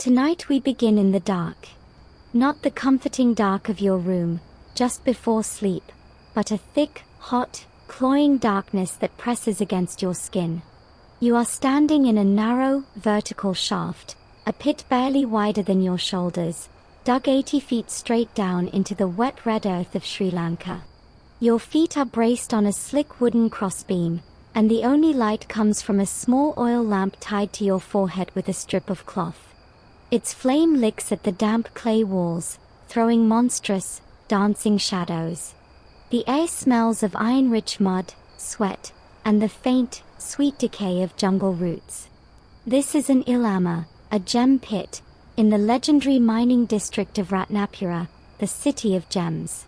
Tonight we begin in the dark. Not the comforting dark of your room, just before sleep, but a thick, hot, cloying darkness that presses against your skin. You are standing in a narrow, vertical shaft, a pit barely wider than your shoulders, dug 80 feet straight down into the wet red earth of Sri Lanka. Your feet are braced on a slick wooden crossbeam, and the only light comes from a small oil lamp tied to your forehead with a strip of cloth. Its flame licks at the damp clay walls, throwing monstrous, dancing shadows. The air smells of iron-rich mud, sweat, and the faint, sweet decay of jungle roots. This is an ilama, a gem pit, in the legendary mining district of Ratnapura, the city of gems.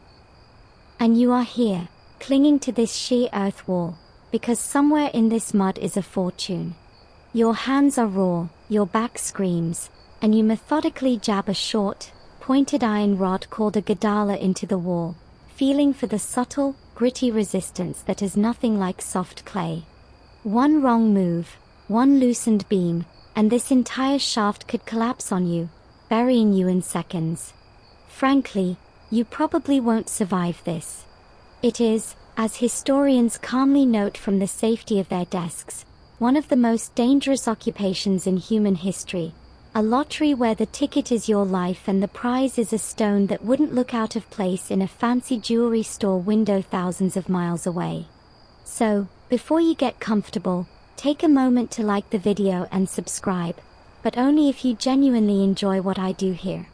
And you are here, clinging to this sheer earth wall, because somewhere in this mud is a fortune. Your hands are raw, your back screams, and you methodically jab a short, pointed iron rod called a gadala into the wall, feeling for the subtle, gritty resistance that is nothing like soft clay. One wrong move, one loosened beam, and this entire shaft could collapse on you, burying you in seconds. Frankly, you probably won't survive this. It is, as historians calmly note from the safety of their desks, one of the most dangerous occupations in human history. A lottery where the ticket is your life and the prize is a stone that wouldn't look out of place in a fancy jewelry store window thousands of miles away. So, before you get comfortable, take a moment to like the video and subscribe, but only if you genuinely enjoy what I do here.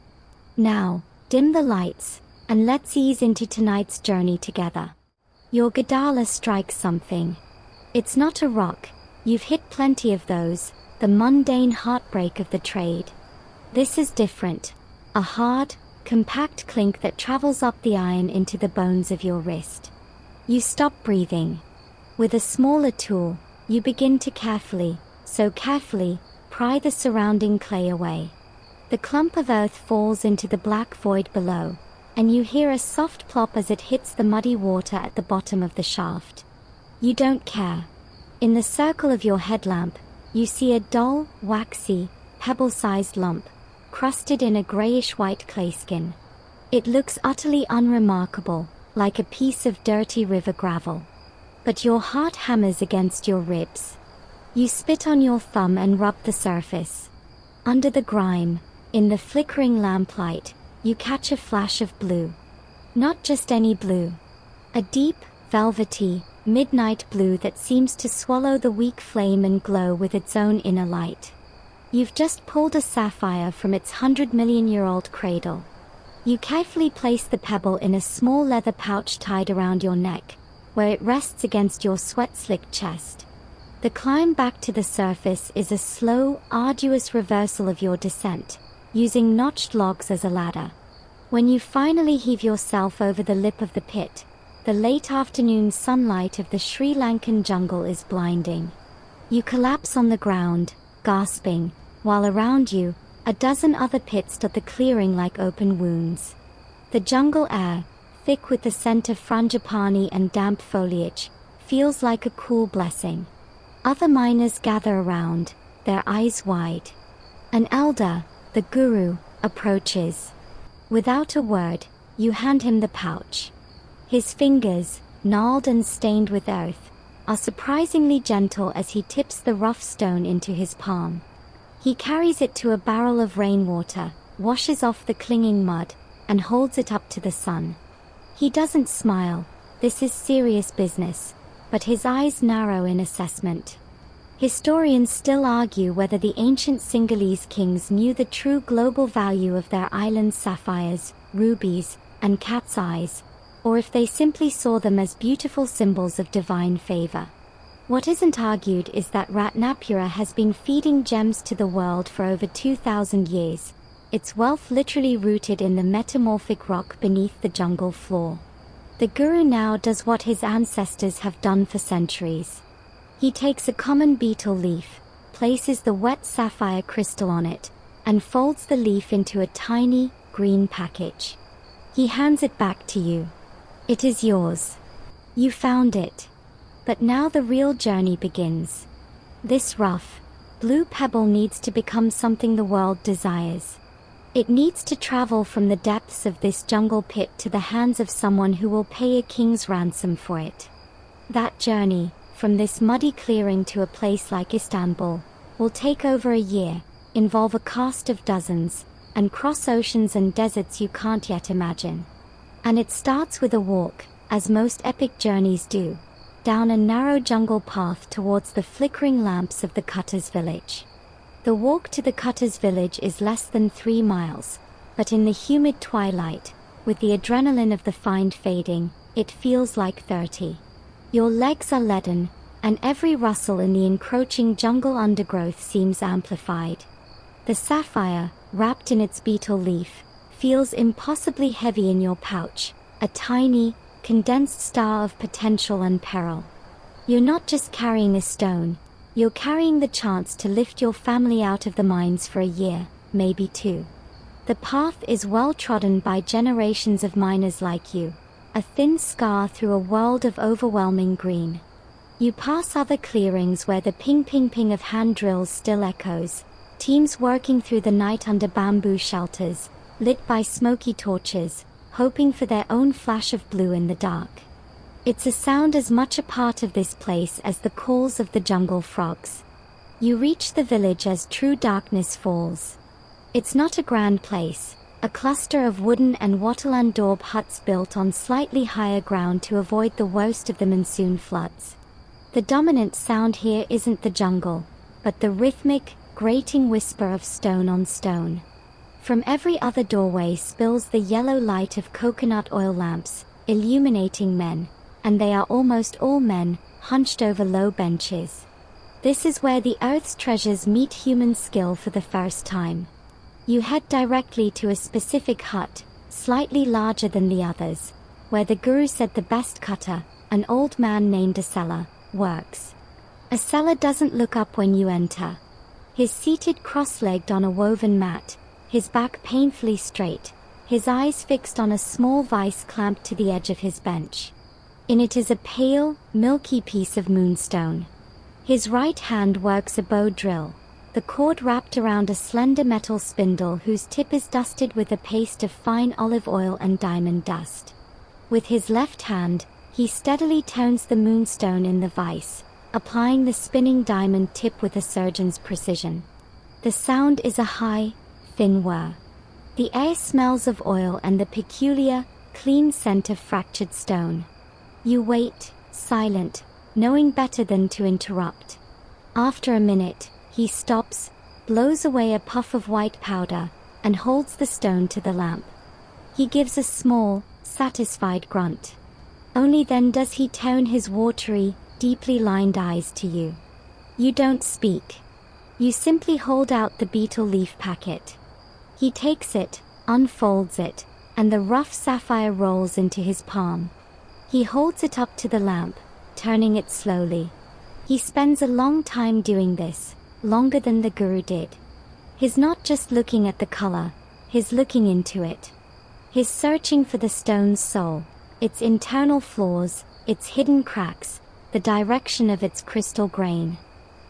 Now, dim the lights, and let's ease into tonight's journey together. Your gadala strikes something. It's not a rock, you've hit plenty of those, the mundane heartbreak of the trade. This is different. A hard, compact clink that travels up the iron into the bones of your wrist. You stop breathing. With a smaller tool, you begin to carefully, so carefully, pry the surrounding clay away. The clump of earth falls into the black void below, and you hear a soft plop as it hits the muddy water at the bottom of the shaft. You don't care. In the circle of your headlamp, you see a dull, waxy, pebble-sized lump, crusted in a grayish-white clay skin. It looks utterly unremarkable, like a piece of dirty river gravel. But your heart hammers against your ribs. You spit on your thumb and rub the surface. Under the grime, in the flickering lamplight, you catch a flash of blue. Not just any blue. A deep, velvety, midnight blue that seems to swallow the weak flame and glow with its own inner light. You've just pulled a sapphire from its 100-million-year-old cradle. You carefully place the pebble in a small leather pouch tied around your neck, where it rests against your sweat-slicked chest. The climb back to the surface is a slow, arduous reversal of your descent, using notched logs as a ladder. When you finally heave yourself over the lip of the pit, the late afternoon sunlight of the Sri Lankan jungle is blinding. You collapse on the ground, gasping, while around you, a dozen other pits dot the clearing like open wounds. The jungle air, thick with the scent of frangipani and damp foliage, feels like a cool blessing. Other miners gather around, their eyes wide. An elder, the guru, approaches. Without a word, you hand him the pouch. His fingers, gnarled and stained with earth, are surprisingly gentle as he tips the rough stone into his palm. He carries it to a barrel of rainwater, washes off the clinging mud, and holds it up to the sun. He doesn't smile, this is serious business, but his eyes narrow in assessment. Historians still argue whether the ancient Sinhalese kings knew the true global value of their island sapphires, rubies, and cat's eyes, or if they simply saw them as beautiful symbols of divine favor. What isn't argued is that Ratnapura has been feeding gems to the world for over 2,000 years, its wealth literally rooted in the metamorphic rock beneath the jungle floor. The guru now does what his ancestors have done for centuries. He takes a common beetle leaf, places the wet sapphire crystal on it, and folds the leaf into a tiny, green package. He hands it back to you. It is yours. You found it. But now the real journey begins. This rough, Blue pebble needs to become something the world desires. It needs to travel from the depths of this jungle pit to the hands of someone who will pay a king's ransom for it. That journey, from this muddy clearing to a place like Istanbul, will take over a year, involve a cast of dozens, and cross oceans and deserts you can't yet imagine. And it starts with a walk, as most epic journeys do, down a narrow jungle path towards the flickering lamps of the cutter's village. The walk to the cutter's village is less than 3 miles, but in the humid twilight, with the adrenaline of the find fading, it feels like 30. Your legs are leaden, and every rustle in the encroaching jungle undergrowth seems amplified. The sapphire, wrapped in its beetle leaf, feels impossibly heavy in your pouch, a tiny, condensed star of potential and peril. You're not just carrying a stone, you're carrying the chance to lift your family out of the mines for a year, maybe 2. The path is well trodden by generations of miners like you, a thin scar through a world of overwhelming green. You pass other clearings where the ping-ping-ping of hand drills still echoes, teams working through the night under bamboo shelters, lit by smoky torches, hoping for their own flash of blue in the dark. It's a sound as much a part of this place as the calls of the jungle frogs. You reach the village as true darkness falls. It's not a grand place, a cluster of wooden and wattle and daub huts built on slightly higher ground to avoid the worst of the monsoon floods. The dominant sound here isn't the jungle, but the rhythmic, grating whisper of stone on stone. From every other doorway spills the yellow light of coconut oil lamps, illuminating men, and they are almost all men, hunched over low benches. This is where the earth's treasures meet human skill for the first time. You head directly to a specific hut, slightly larger than the others, where the guru said the best cutter, an old man named Asela, works. Asela doesn't look up when you enter. He's seated cross-legged on a woven mat, his back painfully straight, his eyes fixed on a small vice clamped to the edge of his bench. In it is a pale, milky piece of moonstone. His right hand works a bow drill, the cord wrapped around a slender metal spindle whose tip is dusted with a paste of fine olive oil and diamond dust. With his left hand, he steadily turns the moonstone in the vice, applying the spinning diamond tip with a surgeon's precision. The sound is a high, thin whir. The air smells of oil and the peculiar, clean scent of fractured stone. You wait, silent, knowing better than to interrupt. After a minute, he stops, blows away a puff of white powder, and holds the stone to the lamp. He gives a small, satisfied grunt. Only then does he turn his watery, deeply lined eyes to you. You don't speak. You simply hold out the beetle leaf packet. He takes it, unfolds it, and the rough sapphire rolls into his palm. He holds it up to the lamp, turning it slowly. He spends a long time doing this, longer than the guru did. He's not just looking at the color, he's looking into it. He's searching for the stone's soul, its internal flaws, its hidden cracks, the direction of its crystal grain.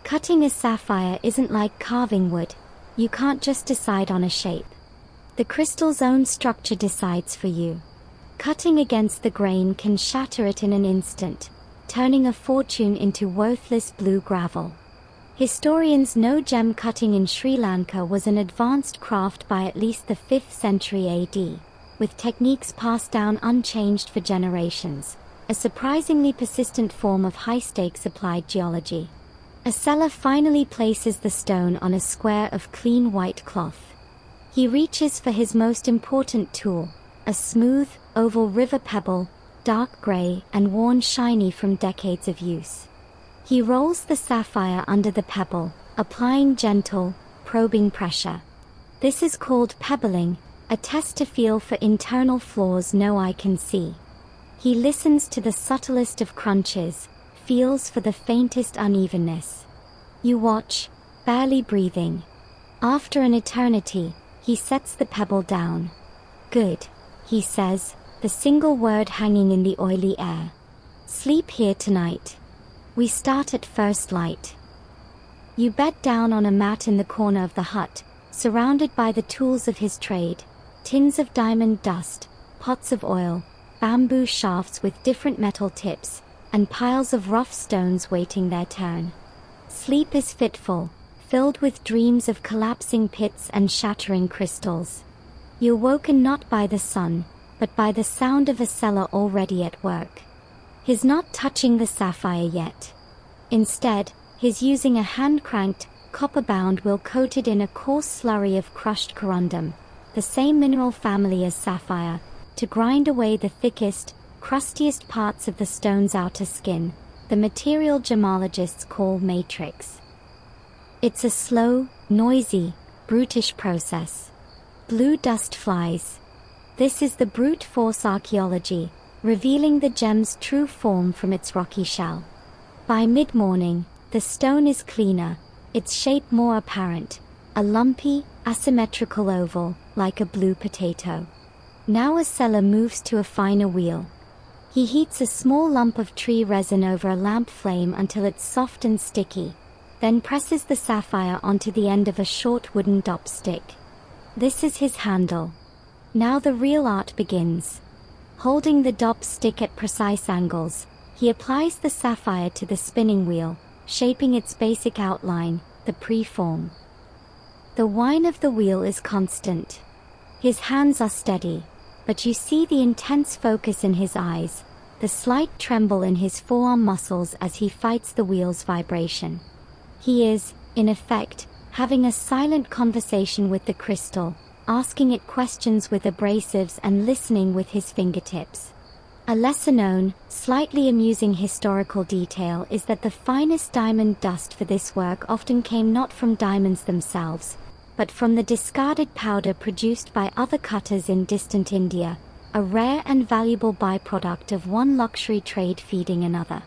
Cutting a sapphire isn't like carving wood. You can't just decide on a shape. The crystal's own structure decides for you. Cutting against the grain can shatter it in an instant, turning a fortune into worthless blue gravel. Historians know gem cutting in Sri Lanka was an advanced craft by at least the 5th century AD, with techniques passed down unchanged for generations, a surprisingly persistent form of high-stakes applied geology. Asela finally places the stone on a square of clean white cloth. He reaches for his most important tool, a smooth, oval river pebble, dark gray and worn shiny from decades of use. He rolls the sapphire under the pebble, applying gentle, probing pressure. This is called pebbling, a test to feel for internal flaws no eye can see. He listens to the subtlest of crunches, feels for the faintest unevenness. You watch, barely breathing. After an eternity, he sets the pebble down. Good, he says, the single word hanging in the oily air. Sleep here tonight. We start at first light. You bed down on a mat in the corner of the hut, surrounded by the tools of his trade, tins of diamond dust, pots of oil, bamboo shafts with different metal tips, and piles of rough stones waiting their turn. Sleep is fitful, filled with dreams of collapsing pits and shattering crystals. You're woken not by the sun, but by the sound of a seller already at work. He's not touching the sapphire yet. Instead, he's using a hand-cranked, copper-bound wheel coated in a coarse slurry of crushed corundum, the same mineral family as sapphire, to grind away the thickest, crustiest parts of the stone's outer skin, the material gemologists call matrix. It's a slow, noisy, brutish process. Blue dust flies. This is the brute force archaeology, revealing the gem's true form from its rocky shell. By mid-morning, the stone is cleaner, its shape more apparent, a lumpy, asymmetrical oval, like a blue potato. Now a seller moves to a finer wheel. He heats a small lump of tree resin over a lamp flame until it's soft and sticky, then presses the sapphire onto the end of a short wooden dop stick. This is his handle. Now the real art begins. Holding the dop stick at precise angles, he applies the sapphire to the spinning wheel, shaping its basic outline, the preform. The whine of the wheel is constant. His hands are steady, but you see the intense focus in his eyes, the slight tremble in his forearm muscles as he fights the wheel's vibration. He is, in effect, having a silent conversation with the crystal, asking it questions with abrasives and listening with his fingertips. A lesser-known, slightly amusing historical detail is that the finest diamond dust for this work often came not from diamonds themselves, but from the discarded powder produced by other cutters in distant India, a rare and valuable byproduct of one luxury trade feeding another.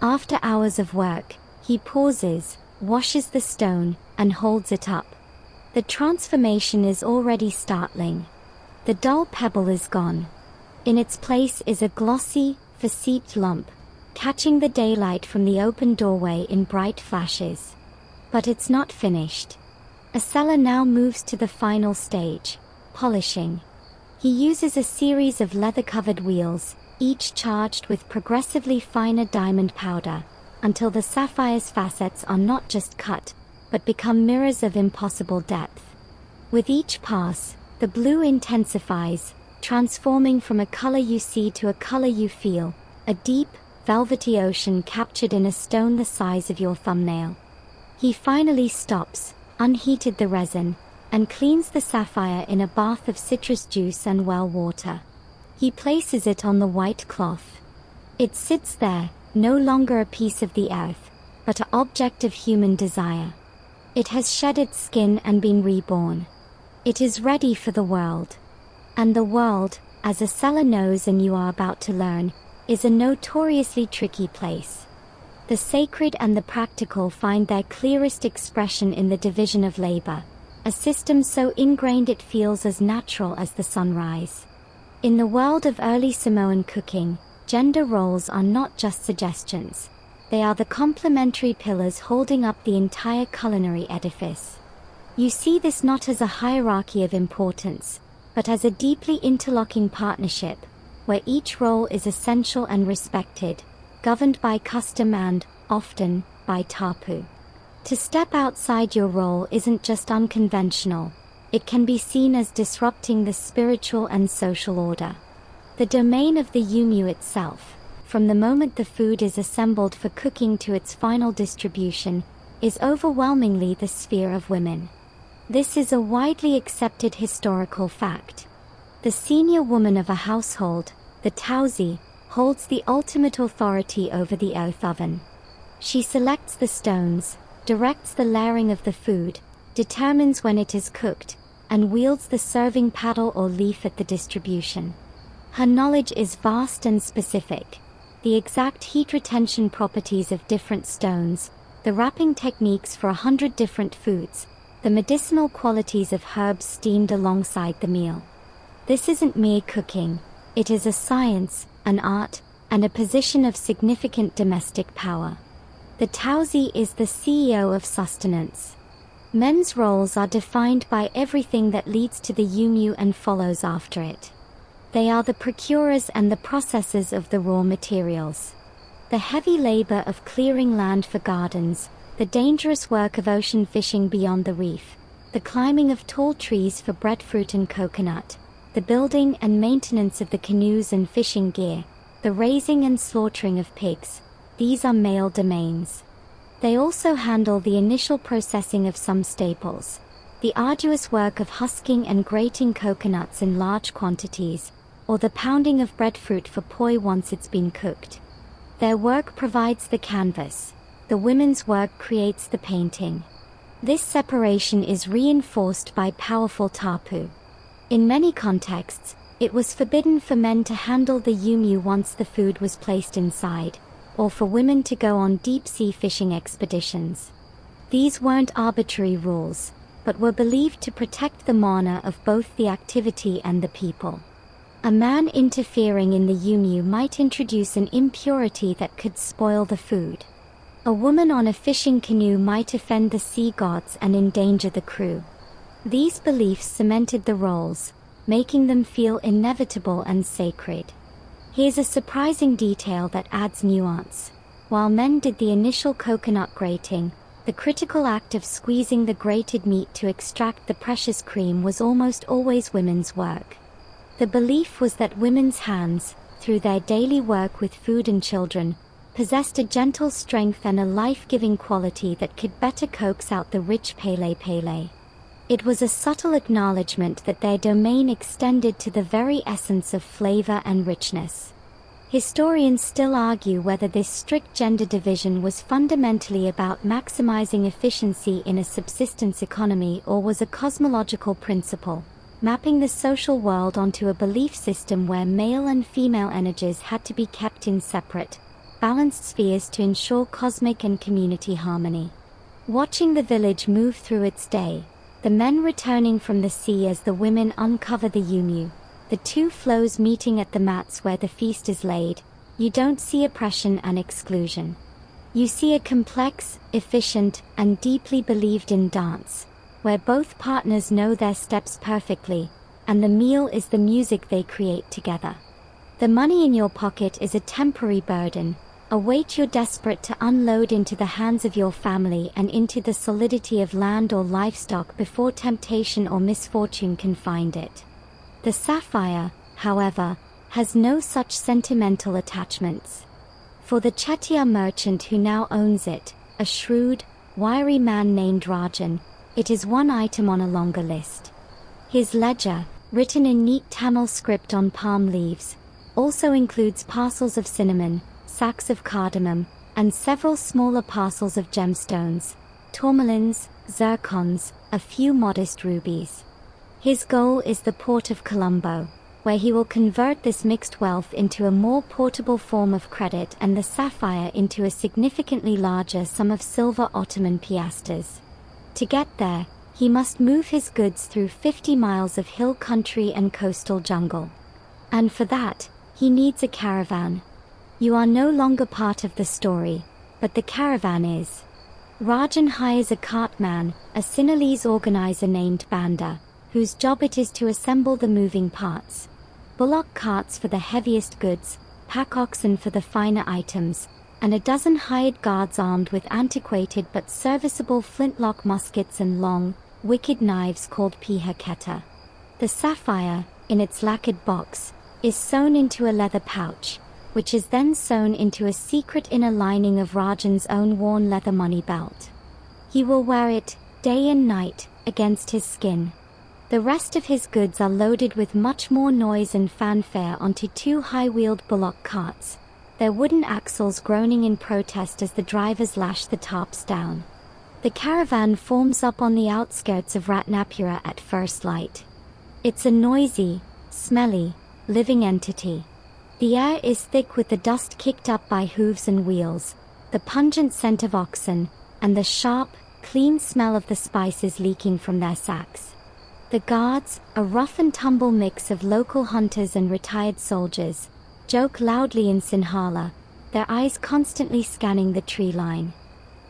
After hours of work, he pauses, washes the stone, and holds it up. The transformation is already startling. The dull pebble is gone. In its place is a glossy, facete lump, catching the daylight from the open doorway in bright flashes. But it's not finished. A seller now moves to the final stage, polishing. He uses a series of leather-covered wheels, each charged with progressively finer diamond powder, until the sapphire's facets are not just cut, but become mirrors of impossible depth. With each pass, the blue intensifies, transforming from a color you see to a color you feel, a deep, velvety ocean captured in a stone the size of your thumbnail. He finally stops, unheated the resin, and cleans the sapphire in a bath of citrus juice and well water. He places it on the white cloth. It sits there, no longer a piece of the earth, but an object of human desire. It has shed its skin and been reborn. It is ready for the world. And the world, as a seller knows and you are about to learn, is a notoriously tricky place. The sacred and the practical find their clearest expression in the division of labor, a system so ingrained it feels as natural as the sunrise. In the world of early Samoan cooking, gender roles are not just suggestions. They are the complementary pillars holding up the entire culinary edifice. You see this not as a hierarchy of importance, but as a deeply interlocking partnership, where each role is essential and respected, governed by custom and, often, by tapu. To step outside your role isn't just unconventional, it can be seen as disrupting the spiritual and social order. The domain of the yumu itself, from the moment the food is assembled for cooking to its final distribution, is overwhelmingly the sphere of women. This is a widely accepted historical fact. The senior woman of a household, the tausi, holds the ultimate authority over the earth oven. She selects the stones, directs the layering of the food, determines when it is cooked, and wields the serving paddle or leaf at the distribution. Her knowledge is vast and specific. The exact heat retention properties of different stones, the wrapping techniques for 100 different foods, the medicinal qualities of herbs steamed alongside the meal. This isn't mere cooking, it is a science, an art, and a position of significant domestic power. The Tausi is the CEO of sustenance. Men's roles are defined by everything that leads to the yumu and follows after it. They are the procurers and the processors of the raw materials. The heavy labor of clearing land for gardens, the dangerous work of ocean fishing beyond the reef, the climbing of tall trees for breadfruit and coconut, the building and maintenance of the canoes and fishing gear, the raising and slaughtering of pigs, these are male domains. They also handle the initial processing of some staples, the arduous work of husking and grating coconuts in large quantities, or the pounding of breadfruit for poi once it's been cooked. Their work provides the canvas. The women's work creates the painting. This separation is reinforced by powerful tapu. In many contexts, it was forbidden for men to handle the yumu once the food was placed inside, or for women to go on deep-sea fishing expeditions. These weren't arbitrary rules, but were believed to protect the mana of both the activity and the people. A man interfering in the yumu might introduce an impurity that could spoil the food. A woman on a fishing canoe might offend the sea gods and endanger the crew. These beliefs cemented the roles, making them feel inevitable and sacred. Here's a surprising detail that adds nuance. While men did the initial coconut grating, the critical act of squeezing the grated meat to extract the precious cream was almost always women's work. The belief was that women's hands, through their daily work with food and children, possessed a gentle strength and a life-giving quality that could better coax out the rich pele pele. It was a subtle acknowledgement that their domain extended to the very essence of flavor and richness. Historians still argue whether this strict gender division was fundamentally about maximizing efficiency in a subsistence economy or was a cosmological principle, mapping the social world onto a belief system where male and female energies had to be kept in separate, balanced spheres to ensure cosmic and community harmony. Watching the village move through its day, the men returning from the sea as the women uncover the yumu, the two flows meeting at the mats where the feast is laid, you don't see oppression and exclusion. You see a complex, efficient, and deeply believed in dance, where both partners know their steps perfectly, and the meal is the music they create together. The money in your pocket is a temporary burden, a weight you're desperate to unload into the hands of your family and into the solidity of land or livestock before temptation or misfortune can find it. The Sapphire, however, has no such sentimental attachments. For the Chettiar merchant who now owns it, a shrewd, wiry man named Rajan, it is one item on a longer list. His ledger, written in neat Tamil script on palm leaves, also includes parcels of cinnamon, sacks of cardamom, and several smaller parcels of gemstones, tourmalines, zircons, a few modest rubies. His goal is the port of Colombo, where he will convert this mixed wealth into a more portable form of credit and the sapphire into a significantly larger sum of silver Ottoman piastres. To get there, he must move his goods through 50 miles of hill country and coastal jungle. And for that, he needs a caravan. You are no longer part of the story, but the caravan is. Rajan hires a cartman, a Sinhalese organizer named Banda, whose job it is to assemble the moving parts. Bullock carts for the heaviest goods, pack oxen for the finer items, and a dozen hired guards armed with antiquated but serviceable flintlock muskets and long, wicked knives called piha. The sapphire, in its lacquered box, is sewn into a leather pouch, which is then sewn into a secret inner lining of Rajan's own worn leather money belt. He will wear it, day and night, against his skin. The rest of his goods are loaded with much more noise and fanfare onto two high-wheeled bullock carts, their wooden axles groaning in protest as the drivers lash the tops down. The caravan forms up on the outskirts of Ratnapura at first light. It's a noisy, smelly, living entity. The air is thick with the dust kicked up by hooves and wheels, the pungent scent of oxen, and the sharp, clean smell of the spices leaking from their sacks. The guards, a rough and tumble mix of local hunters and retired soldiers, joke loudly in Sinhala, their eyes constantly scanning the tree line.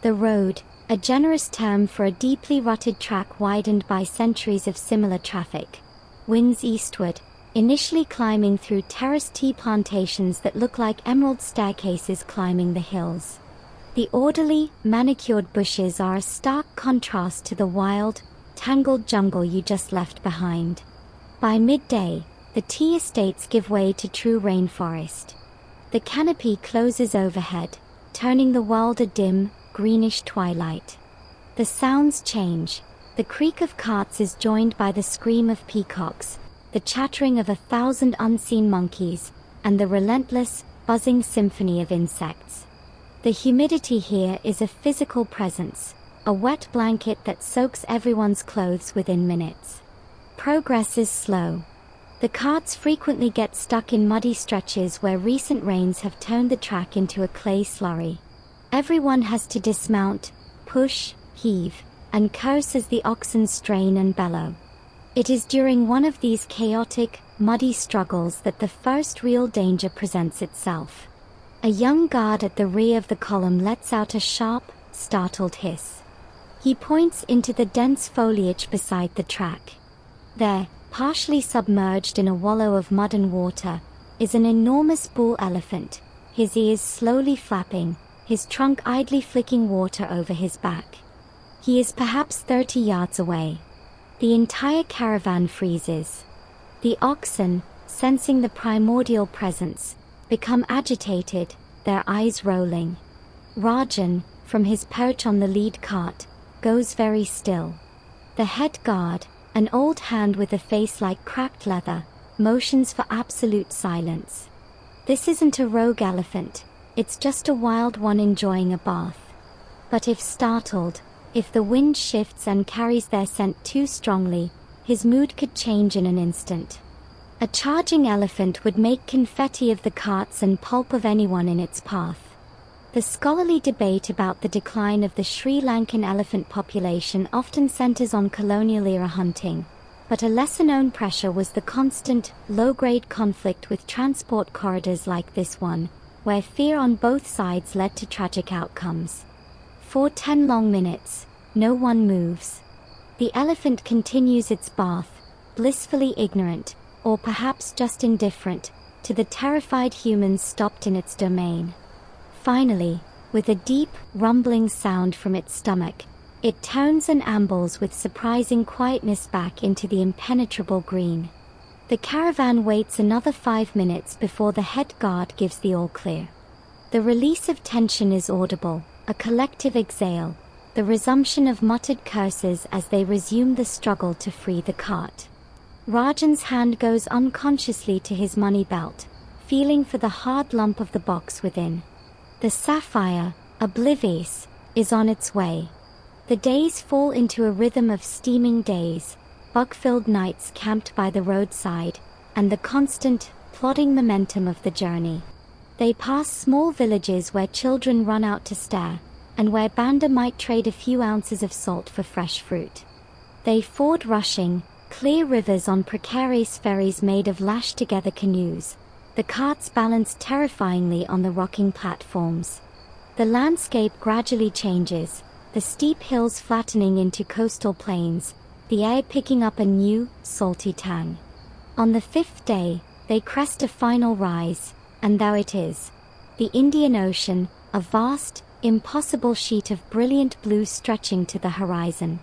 The road, a generous term for a deeply rutted track widened by centuries of similar traffic, winds eastward, initially climbing through terraced tea plantations that look like emerald staircases climbing the hills. The orderly, manicured bushes are a stark contrast to the wild, tangled jungle you just left behind. By midday, the tea estates give way to true rainforest. The canopy closes overhead, turning the world a dim, greenish twilight. The sounds change. The creak of carts is joined by the scream of peacocks, the chattering of 1,000 unseen monkeys, and the relentless, buzzing symphony of insects. The humidity here is a physical presence, a wet blanket that soaks everyone's clothes within minutes. Progress is slow. The carts frequently get stuck in muddy stretches where recent rains have turned the track into a clay slurry. Everyone has to dismount, push, heave, and curse as the oxen strain and bellow. It is during one of these chaotic, muddy struggles that the first real danger presents itself. A young guard at the rear of the column lets out a sharp, startled hiss. He points into the dense foliage beside the track. There, partially submerged in a wallow of mud and water, is an enormous bull elephant, his ears slowly flapping, his trunk idly flicking water over his back. He is perhaps 30 yards away. The entire caravan freezes. The oxen, sensing the primordial presence, become agitated, their eyes rolling. Rajan, from his perch on the lead cart, goes very still. The head guard, an old hand with a face like cracked leather, motions for absolute silence. This isn't a rogue elephant, it's just a wild one enjoying a bath. But if startled, if the wind shifts and carries their scent too strongly, his mood could change in an instant. A charging elephant would make confetti of the carts and pulp of anyone in its path. The scholarly debate about the decline of the Sri Lankan elephant population often centers on colonial-era hunting, but a lesser-known pressure was the constant, low-grade conflict with transport corridors like this one, where fear on both sides led to tragic outcomes. For 10 long minutes, no one moves. The elephant continues its bath, blissfully ignorant, or perhaps just indifferent, to the terrified humans stopped in its domain. Finally, with a deep, rumbling sound from its stomach, it turns and ambles with surprising quietness back into the impenetrable green. The caravan waits another 5 minutes before the head guard gives the all-clear. The release of tension is audible, a collective exhale, the resumption of muttered curses as they resume the struggle to free the cart. Rajan's hand goes unconsciously to his money belt, feeling for the hard lump of the box within. The Sapphire, oblivious, is on its way. The days fall into a rhythm of steaming days, bug-filled nights camped by the roadside, and the constant, plodding momentum of the journey. They pass small villages where children run out to stare, and where Banda might trade a few ounces of salt for fresh fruit. They ford rushing, clear rivers on precarious ferries made of lashed-together canoes. The carts balance terrifyingly on the rocking platforms. The landscape gradually changes, the steep hills flattening into coastal plains, the air picking up a new, salty tang. On the 5th day, they crest a final rise, and there it is. The Indian Ocean, a vast, impossible sheet of brilliant blue stretching to the horizon.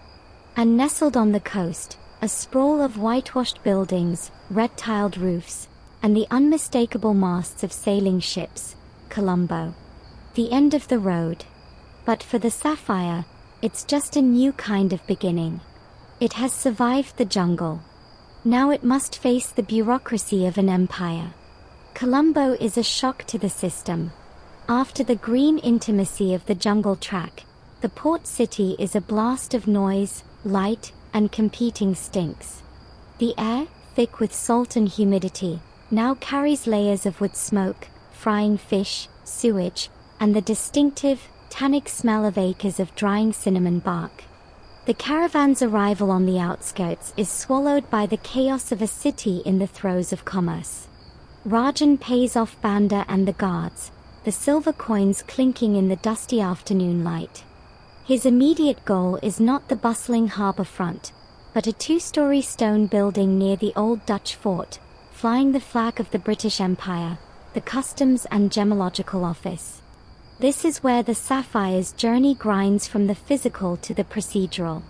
And nestled on the coast, a sprawl of whitewashed buildings, red-tiled roofs, and the unmistakable masts of sailing ships, Colombo. The end of the road. But for the Sapphire, it's just a new kind of beginning. It has survived the jungle. Now it must face the bureaucracy of an empire. Colombo is a shock to the system. After the green intimacy of the jungle track, the port city is a blast of noise, light, and competing stinks. The air, thick with salt and humidity, now carries layers of wood smoke, frying fish, sewage, and the distinctive, tannic smell of acres of drying cinnamon bark. The caravan's arrival on the outskirts is swallowed by the chaos of a city in the throes of commerce. Rajan pays off Banda and the guards, the silver coins clinking in the dusty afternoon light. His immediate goal is not the bustling harbour front, but a 2-story stone building near the old Dutch fort, flying the flag of the British Empire, the Customs and Gemological Office. This is where the Sapphire's journey grinds from the physical to the procedural.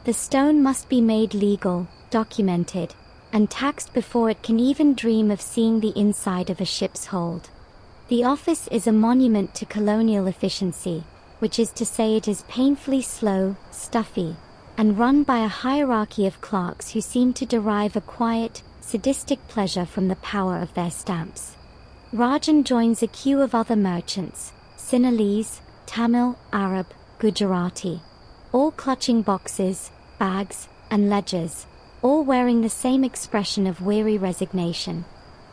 The stone must be made legal, documented, and taxed before it can even dream of seeing the inside of a ship's hold. The office is a monument to colonial efficiency, which is to say it is painfully slow, stuffy, and run by a hierarchy of clerks who seem to derive a quiet, sadistic pleasure from the power of their stamps. Rajan joins a queue of other merchants, Sinhalese, Tamil, Arab, Gujarati, all clutching boxes, bags, and ledgers, all wearing the same expression of weary resignation.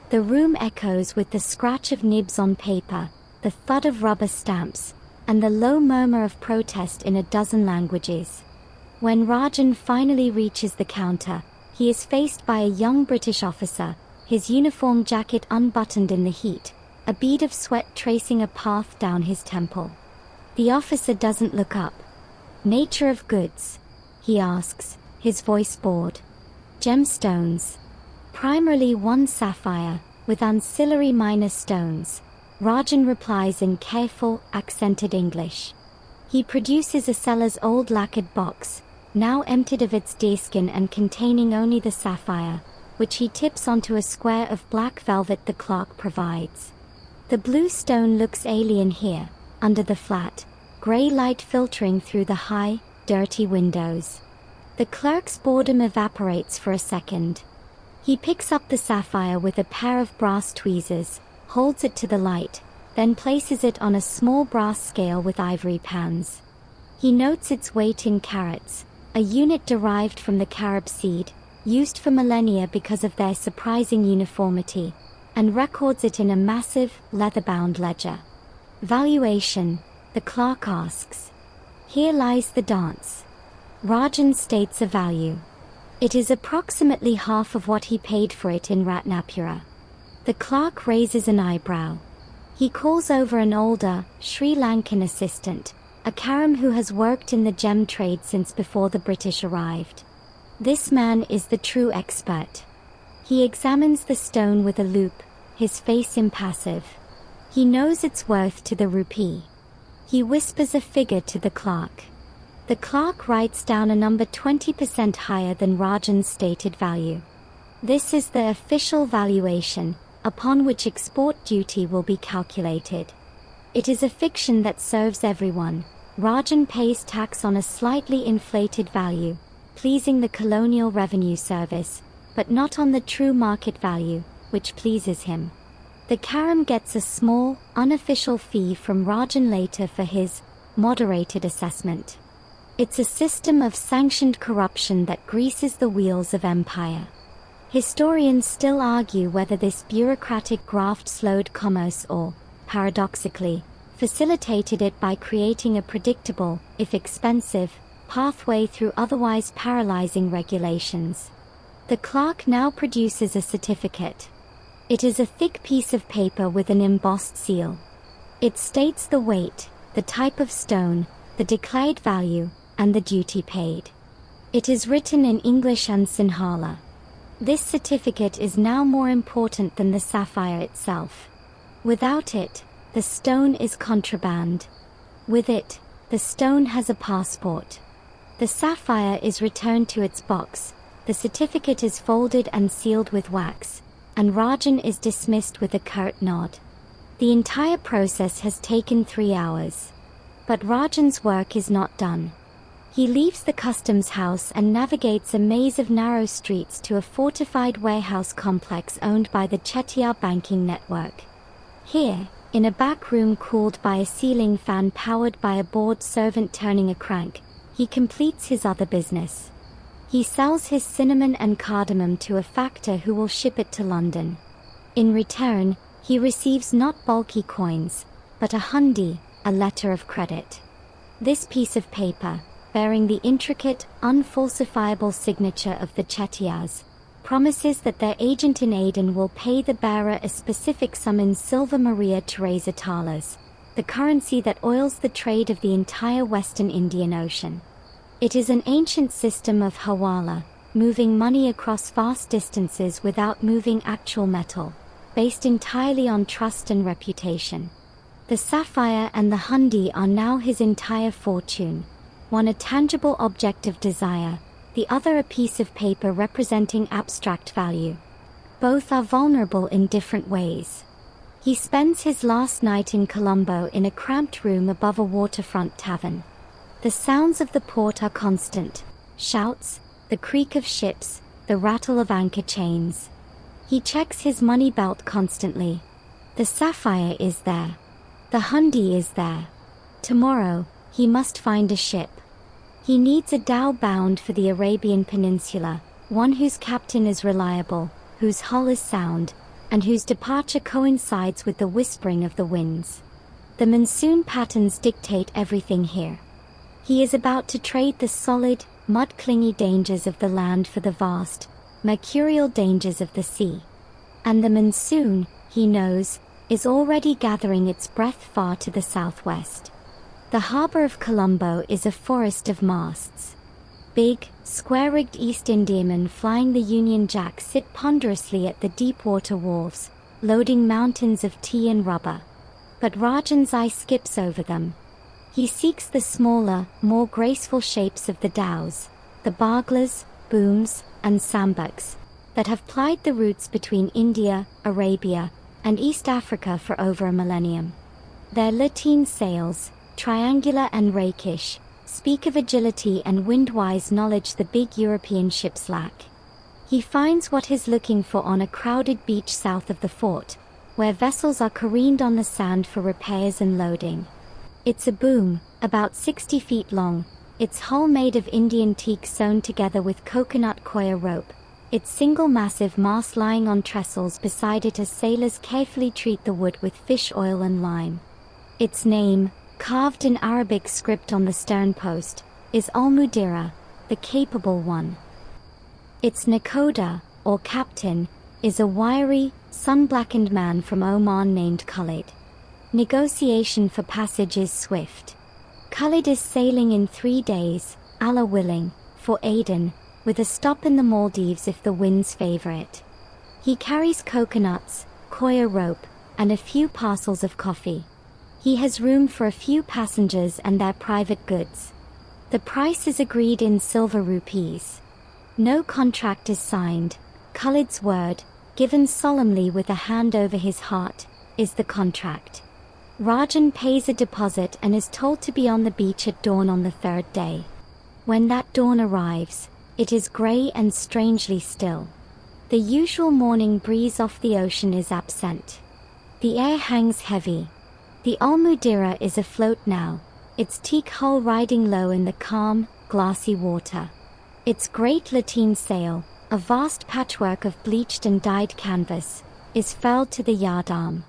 The room echoes with the scratch of nibs on paper, the thud of rubber stamps, and the low murmur of protest in a dozen languages. When Rajan finally reaches the counter, he is faced by a young British officer, his uniform jacket unbuttoned in the heat, a bead of sweat tracing a path down his temple. The officer doesn't look up. "Nature of goods?" he asks, his voice bored. "Gemstones. Primarily 1 sapphire, with ancillary minor stones," Rajan replies in careful, accented English. He produces a seller's old lacquered box, now emptied of its deerskin and containing only the sapphire, which he tips onto a square of black velvet the clerk provides. The blue stone looks alien here, under the flat, grey light filtering through the high, dirty windows. The clerk's boredom evaporates for a second. He picks up the sapphire with a pair of brass tweezers, holds it to the light, then places it on a small brass scale with ivory pans. He notes its weight in carats, a unit derived from the carob seed, used for millennia because of their surprising uniformity, and records it in a massive, leather-bound ledger. "Valuation?" the clerk asks. "Here lies the dance." Rajan states a value. It is approximately half of what he paid for it in Ratnapura. The clerk raises an eyebrow. He calls over an older, Sri Lankan assistant, a Karam who has worked in the gem trade since before the British arrived. This man is the true expert. He examines the stone with a loupe, his face impassive. He knows its worth to the rupee. He whispers a figure to the clerk. The clerk writes down a number 20% higher than Rajan's stated value. This is the official valuation, upon which export duty will be calculated. It is a fiction that serves everyone. Rajan pays tax on a slightly inflated value, pleasing the Colonial Revenue Service, but not on the true market value, which pleases him. The Karam gets a small, unofficial fee from Rajan later for his moderated assessment. It's a system of sanctioned corruption that greases the wheels of empire. Historians still argue whether this bureaucratic graft slowed commerce or, paradoxically, facilitated it by creating a predictable, if expensive, pathway through otherwise paralyzing regulations. The clerk now produces a certificate. It is a thick piece of paper with an embossed seal. It states the weight, the type of stone, the declared value, and the duty paid. It is written in English and Sinhala. This certificate is now more important than the sapphire itself. Without it, the stone is contraband. With it, the stone has a passport. The sapphire is returned to its box, the certificate is folded and sealed with wax, and Rajan is dismissed with a curt nod. The entire process has taken 3 hours. But Rajan's work is not done. He leaves the customs house and navigates a maze of narrow streets to a fortified warehouse complex owned by the Chettiar banking network. Here, in a back room cooled by a ceiling fan powered by a bored servant turning a crank, he completes his other business. He sells his cinnamon and cardamom to a factor who will ship it to London. In return, he receives not bulky coins, but a hundi, a letter of credit. This piece of paper, bearing the intricate, unfalsifiable signature of the Chettiars, promises that their agent in Aden will pay the bearer a specific sum in silver Maria Theresa thalers, the currency that oils the trade of the entire Western Indian Ocean. It is an ancient system of hawala, moving money across vast distances without moving actual metal, based entirely on trust and reputation. The sapphire and the hundi are now his entire fortune, one a tangible object of desire, the other a piece of paper representing abstract value. Both are vulnerable in different ways. He spends his last night in Colombo in a cramped room above a waterfront tavern. The sounds of the port are constant: shouts, the creak of ships, the rattle of anchor chains. He checks his money belt constantly. The sapphire is there. The hundi is there. Tomorrow, he must find a ship. He needs a dhow bound for the Arabian Peninsula, one whose captain is reliable, whose hull is sound, and whose departure coincides with the whispering of the winds. The monsoon patterns dictate everything here. He is about to trade the solid, mud-clingy dangers of the land for the vast, mercurial dangers of the sea. And the monsoon, he knows, is already gathering its breath far to the southwest. The harbor of Colombo is a forest of masts. Big, square-rigged East Indiamen flying the Union Jack sit ponderously at the deep-water wharves, loading mountains of tea and rubber. But Rajan's eye skips over them. He seeks the smaller, more graceful shapes of the dhows, the baglas, booms, and sambuks, that have plied the routes between India, Arabia, and East Africa for over a millennium. Their lateen sails, triangular and rakish, speak of agility and wind-wise knowledge the big European ships lack. He finds what he's looking for on a crowded beach south of the fort, where vessels are careened on the sand for repairs and loading. It's a boom, about 60 feet long, its hull made of Indian teak sewn together with coconut coir rope, its single massive mast lying on trestles beside it as sailors carefully treat the wood with fish oil and lime. Its name, carved in Arabic script on the stern post, is Al-Mudira, the capable one. Its Nakoda, or captain, is a wiry, sun-blackened man from Oman named Khalid. Negotiation for passage is swift. Khalid is sailing in 3 days, Allah willing, for Aden, with a stop in the Maldives if the winds favor it. He carries coconuts, coir rope, and a few parcels of coffee. He has room for a few passengers and their private goods. The price is agreed in silver rupees. No contract is signed. Khalid's word, given solemnly with a hand over his heart, is the contract. Rajan pays a deposit and is told to be on the beach at dawn on the 3rd day. When that dawn arrives, it is grey and strangely still. The usual morning breeze off the ocean is absent. The air hangs heavy. The Al-Mudira is afloat now, its teak hull riding low in the calm, glassy water. Its great lateen sail, a vast patchwork of bleached and dyed canvas, is furled to the yardarm.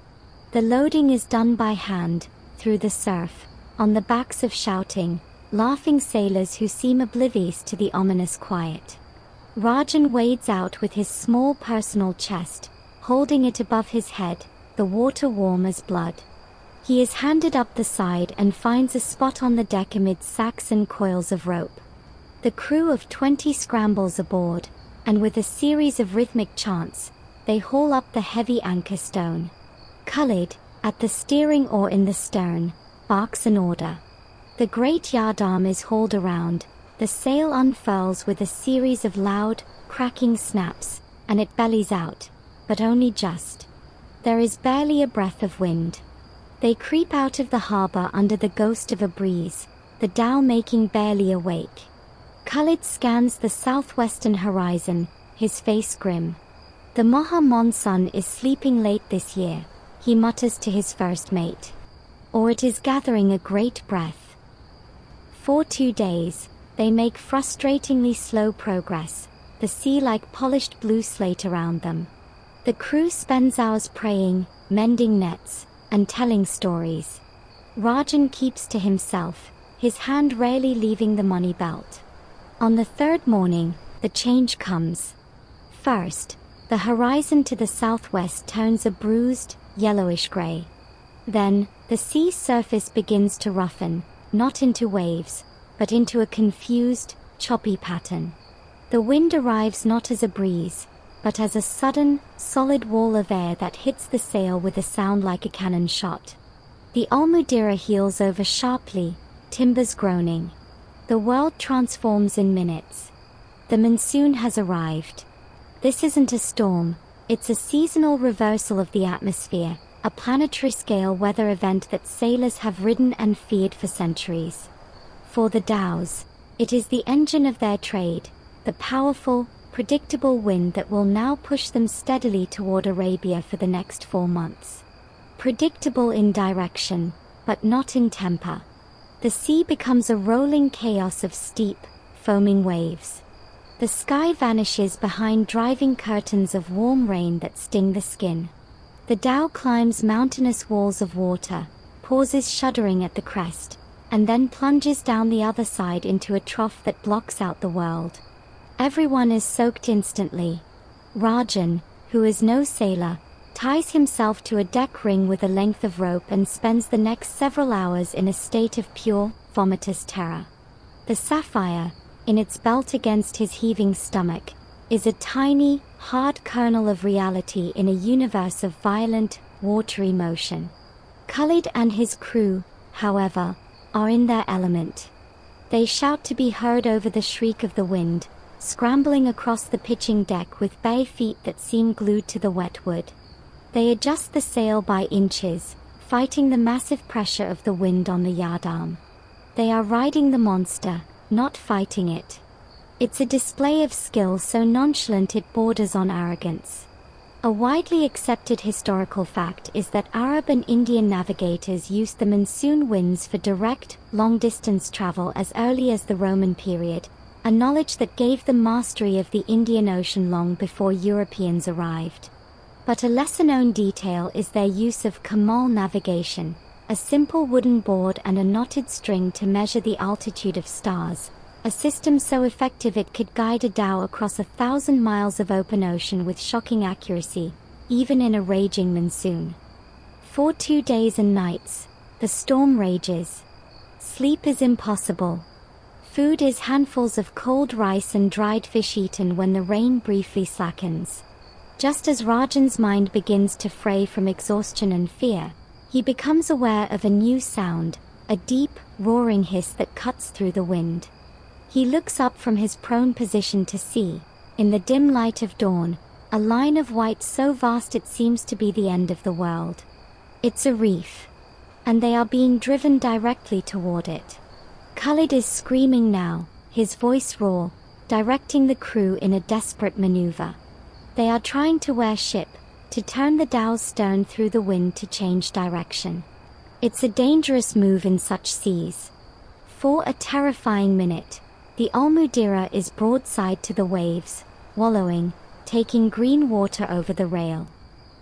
The loading is done by hand, through the surf, on the backs of shouting, laughing sailors who seem oblivious to the ominous quiet. Rajan wades out with his small personal chest, holding it above his head, the water warm as blood. He is handed up the side and finds a spot on the deck amid sacks and coils of rope. The crew of 20 scrambles aboard, and with a series of rhythmic chants, they haul up the heavy anchor stone. Khalid, at the steering oar in the stern, barks an order. The great yardarm is hauled around, the sail unfurls with a series of loud, cracking snaps, and it bellies out, but only just. There is barely a breath of wind. They creep out of the harbor under the ghost of a breeze, the dhow making barely awake. Khalid scans the southwestern horizon, his face grim. The Maha monsoon is sleeping late this year, he mutters to his first mate. Or it is gathering a great breath. For 2 days, they make frustratingly slow progress, the sea like polished blue slate around them. The crew spends hours praying, mending nets, and telling stories. Rajan keeps to himself, his hand rarely leaving the money belt. On the 3rd morning, the change comes. First, the horizon to the southwest turns a bruised, yellowish gray. Then, The sea surface begins to roughen, not into waves, but into a confused, choppy pattern. The wind arrives not as a breeze, but as a sudden, solid wall of air that hits the sail with a sound like a cannon shot. The Almudira heels over sharply, timbers groaning. The world transforms in minutes. The monsoon has arrived. This isn't a storm, it's a seasonal reversal of the atmosphere, a planetary-scale weather event that sailors have ridden and feared for centuries. For the dhows, it is the engine of their trade, the powerful, predictable wind that will now push them steadily toward Arabia for the next 4 months. Predictable in direction, but not in temper. The sea becomes a rolling chaos of steep, foaming waves. The sky vanishes behind driving curtains of warm rain that sting the skin. The dhow climbs mountainous walls of water, pauses shuddering at the crest, and then plunges down the other side into a trough that blocks out the world. Everyone is soaked instantly. Rajan, who is no sailor, ties himself to a deck ring with a length of rope and spends the next several hours in a state of pure, vomitous terror. The Sapphire, in its belt against his heaving stomach, is a tiny, hard kernel of reality in a universe of violent, watery motion. Khalid and his crew, however, are in their element. They shout to be heard over the shriek of the wind, scrambling across the pitching deck with bare feet that seem glued to the wet wood. They adjust the sail by inches, fighting the massive pressure of the wind on the yardarm. They are riding the monster, not fighting it. It's a display of skill so nonchalant it borders on arrogance. A widely accepted historical fact is that Arab and Indian navigators used the monsoon winds for direct, long-distance travel as early as the Roman period, a knowledge that gave them mastery of the Indian Ocean long before Europeans arrived. But a lesser-known detail is their use of kamal navigation, a simple wooden board and a knotted string to measure the altitude of stars, a system so effective it could guide a dhow across 1,000 miles of open ocean with shocking accuracy, even in a raging monsoon. For 2 days and nights, the storm rages. Sleep is impossible. Food is handfuls of cold rice and dried fish eaten when the rain briefly slackens. Just as Rajan's mind begins to fray from exhaustion and fear, he becomes aware of a new sound, a deep, roaring hiss that cuts through the wind. He looks up from his prone position to see, in the dim light of dawn, a line of white so vast it seems to be the end of the world. It's a reef, and they are being driven directly toward it. Khalid is screaming now, his voice raw, directing the crew in a desperate maneuver. They are trying to wear ship, to turn the dhow's stern through the wind to change direction. It's a dangerous move in such seas. For a terrifying minute, the Almudira is broadside to the waves, wallowing, taking green water over the rail.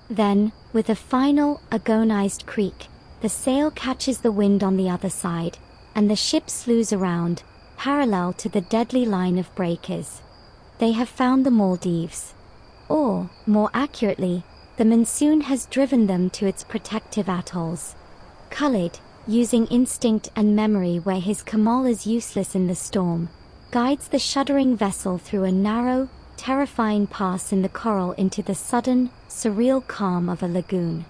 Then, with a final, agonized creak, the sail catches the wind on the other side, and the ship slews around, parallel to the deadly line of breakers. They have found the Maldives. Or, more accurately, the monsoon has driven them to its protective atolls. Khalid, using instinct and memory where his kamal is useless in the storm, guides the shuddering vessel through a narrow, terrifying pass in the coral into the sudden, surreal calm of a lagoon.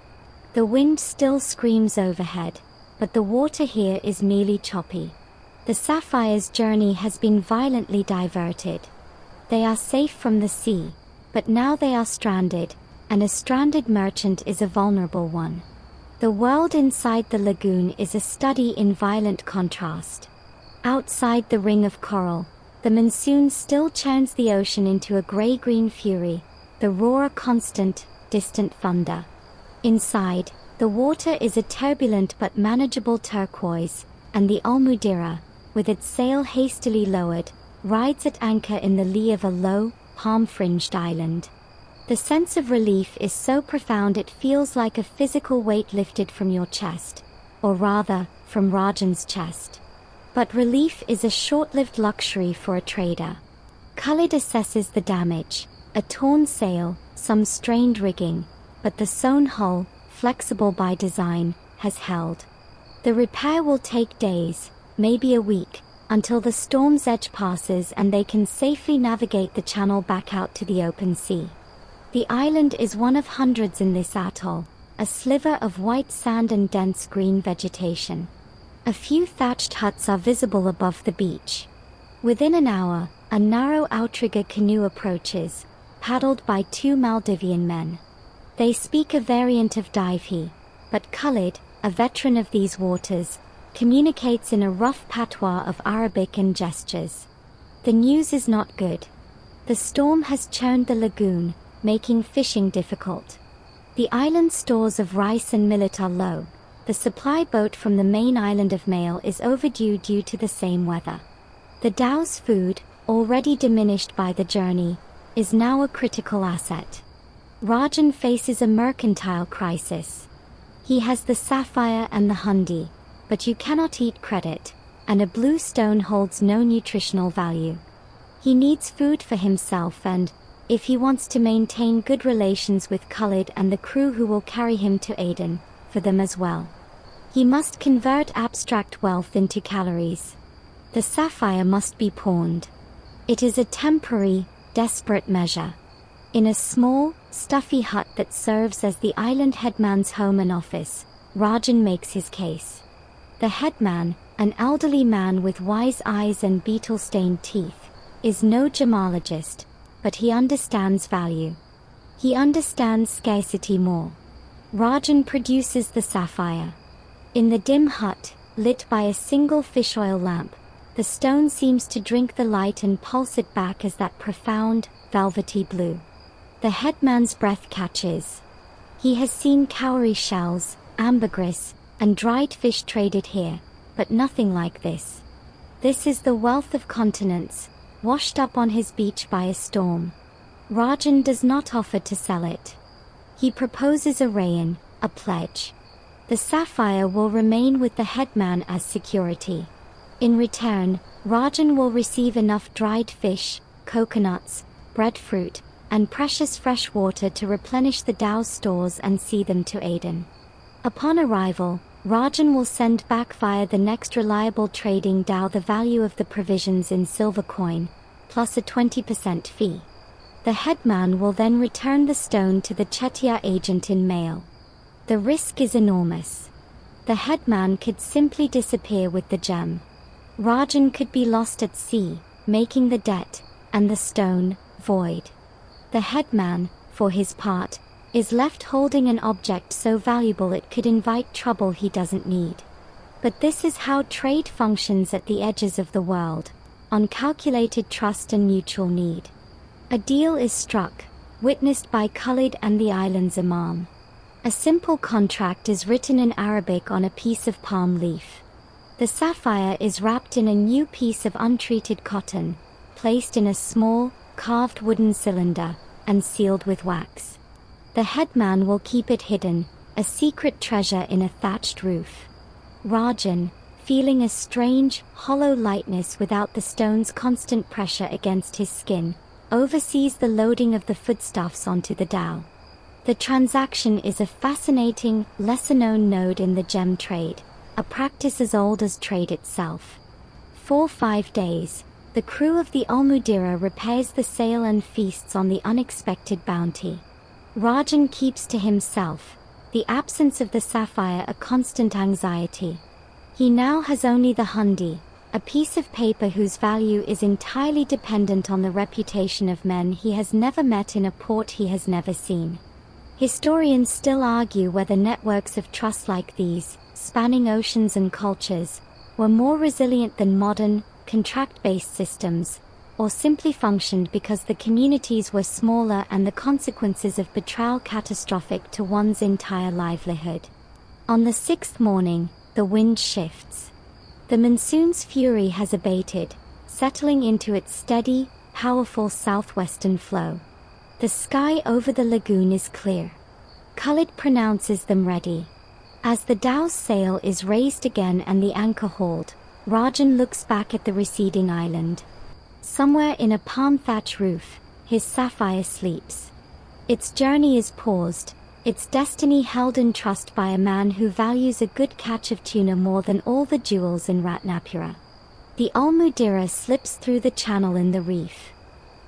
The wind still screams overhead, but the water here is merely choppy. The Sapphire's journey has been violently diverted. They are safe from the sea, but now they are stranded, and a stranded merchant is a vulnerable one. The world inside the lagoon is a study in violent contrast. Outside the ring of coral, the monsoon still churns the ocean into a grey-green fury, the roar a constant, distant thunder. Inside, the water is a turbulent but manageable turquoise, and the Almudira, with its sail hastily lowered, rides at anchor in the lee of a low, palm-fringed island. The sense of relief is so profound it feels like a physical weight lifted from your chest, or rather, from Rajan's chest. But relief is a short-lived luxury for a trader. Khalid assesses the damage, a torn sail, some strained rigging, but the sewn hull, flexible by design, has held. The repair will take days, maybe a week, until the storm's edge passes and they can safely navigate the channel back out to the open sea. The island is one of hundreds in this atoll, a sliver of white sand and dense green vegetation. A few thatched huts are visible above the beach. Within an hour, a narrow outrigger canoe approaches, paddled by two Maldivian men. They speak a variant of Divhi, but Khalid, a veteran of these waters, communicates in a rough patois of Arabic and gestures. The news is not good. The storm has churned the lagoon, making fishing difficult. The island's stores of rice and millet are low. The supply boat from the main island of Mail is overdue due to the same weather. The dhow's food, already diminished by the journey, is now a critical asset. Rajan faces a mercantile crisis. He has the Sapphire and the Hundi, but you cannot eat credit, and a blue stone holds no nutritional value. He needs food for himself and, if he wants to maintain good relations with Khalid and the crew who will carry him to Aden, for them as well. He must convert abstract wealth into calories. The Sapphire must be pawned. It is a temporary, desperate measure. In a small, stuffy hut that serves as the island headman's home and office, Rajan makes his case. The headman, an elderly man with wise eyes and beetle-stained teeth, is no gemologist, but he understands value. He understands scarcity more. Rajan produces the Sapphire. In the dim hut, lit by a single fish oil lamp, the stone seems to drink the light and pulse it back as that profound, velvety blue. The headman's breath catches. He has seen cowrie shells, ambergris, and dried fish traded here, but nothing like this. This is the wealth of continents, washed up on his beach by a storm. Rajan does not offer to sell it. He proposes a rayan, a pledge. The Sapphire will remain with the headman as security. In return, Rajan will receive enough dried fish, coconuts, breadfruit, and precious fresh water to replenish the dhow's stores and see them to Aden. Upon arrival, Rajan will send back via the next reliable trading dhow the value of the provisions in silver coin, plus a 20% fee. The headman will then return the stone to the Chettiar agent in Mail. The risk is enormous. The headman could simply disappear with the gem. Rajan could be lost at sea, making the debt, and the stone, void. The headman, for his part, is left holding an object so valuable it could invite trouble he doesn't need. But this is how trade functions at the edges of the world, on calculated trust and mutual need. A deal is struck, witnessed by Khalid and the island's imam. A simple contract is written in Arabic on a piece of palm leaf. The Sapphire is wrapped in a new piece of untreated cotton, placed in a small, carved wooden cylinder, and sealed with wax. The headman will keep it hidden, a secret treasure in a thatched roof. Rajan, feeling a strange, hollow lightness without the stone's constant pressure against his skin, oversees the loading of the foodstuffs onto the dhow. The transaction is a fascinating, lesser-known node in the gem trade, a practice as old as trade itself. For 5 days, the crew of the Almudira repairs the sail and feasts on the unexpected bounty. Rajan keeps to himself, the absence of the Sapphire a constant anxiety. He now has only the Hundi, a piece of paper whose value is entirely dependent on the reputation of men he has never met in a port he has never seen. Historians still argue whether networks of trust like these, spanning oceans and cultures, were more resilient than modern, contract-based systems, or simply functioned because the communities were smaller and the consequences of betrayal catastrophic to one's entire livelihood. On the 6th morning, the wind shifts. The monsoon's fury has abated, settling into its steady, powerful southwestern flow. The sky over the lagoon is clear. Khalid pronounces them ready. As the dhow's sail is raised again and the anchor hauled, Rajan looks back at the receding island. Somewhere in a palm thatch roof, his Sapphire sleeps. Its journey is paused, its destiny held in trust by a man who values a good catch of tuna more than all the jewels in Ratnapura. The Almudira slips through the channel in the reef.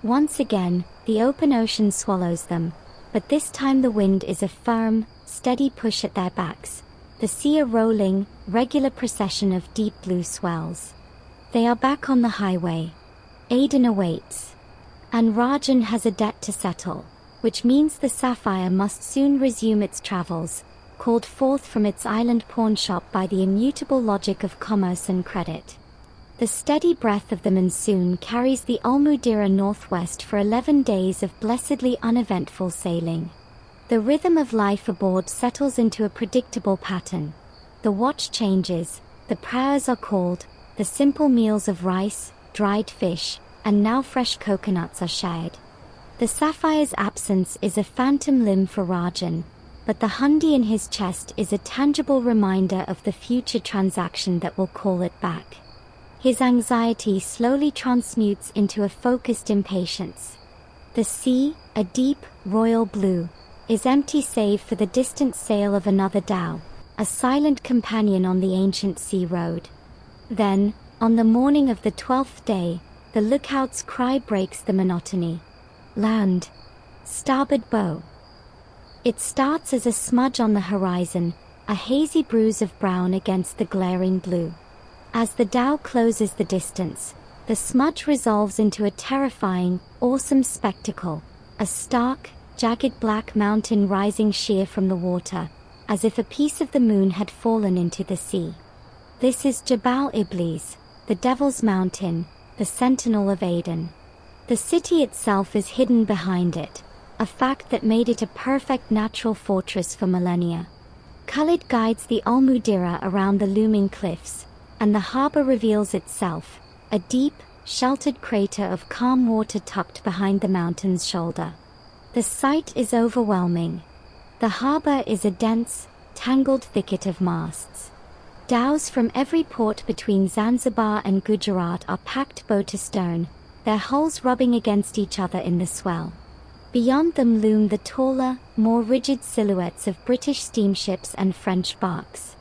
Once again, the open ocean swallows them, but this time the wind is a firm, steady push at their backs, the sea a rolling, regular procession of deep blue swells. They are back on the highway. Aden awaits. And Rajan has a debt to settle, which means the Sapphire must soon resume its travels, called forth from its island pawnshop by the immutable logic of commerce and credit. The steady breath of the monsoon carries the Almudira northwest for 11 days of blessedly uneventful sailing. The rhythm of life aboard settles into a predictable pattern. The watch changes, the prayers are called, the simple meals of rice, dried fish, and now fresh coconuts are shared. The Sapphire's absence is a phantom limb for Rajan, but the hundi in his chest is a tangible reminder of the future transaction that will call it back. His anxiety slowly transmutes into a focused impatience. The sea, a deep, royal blue, is empty save for the distant sail of another dhow, a silent companion on the ancient sea road. Then, on the morning of the 12th day, the lookout's cry breaks the monotony. Land. Starboard bow. It starts as a smudge on the horizon, a hazy bruise of brown against the glaring blue. As the dhow closes the distance, the smudge resolves into a terrifying, awesome spectacle, a stark, jagged black mountain rising sheer from the water, as if a piece of the moon had fallen into the sea. This is Jabal Iblis, the Devil's Mountain, the sentinel of Aden. The city itself is hidden behind it, a fact that made it a perfect natural fortress for millennia. Khalid guides the Almudira around the looming cliffs, and the harbor reveals itself, a deep, sheltered crater of calm water tucked behind the mountain's shoulder. The sight is overwhelming. The harbor is a dense, tangled thicket of masts. Dhows from every port between Zanzibar and Gujarat are packed bow to stern, their hulls rubbing against each other in the swell. Beyond them loom the taller, more rigid silhouettes of British steamships and French barques.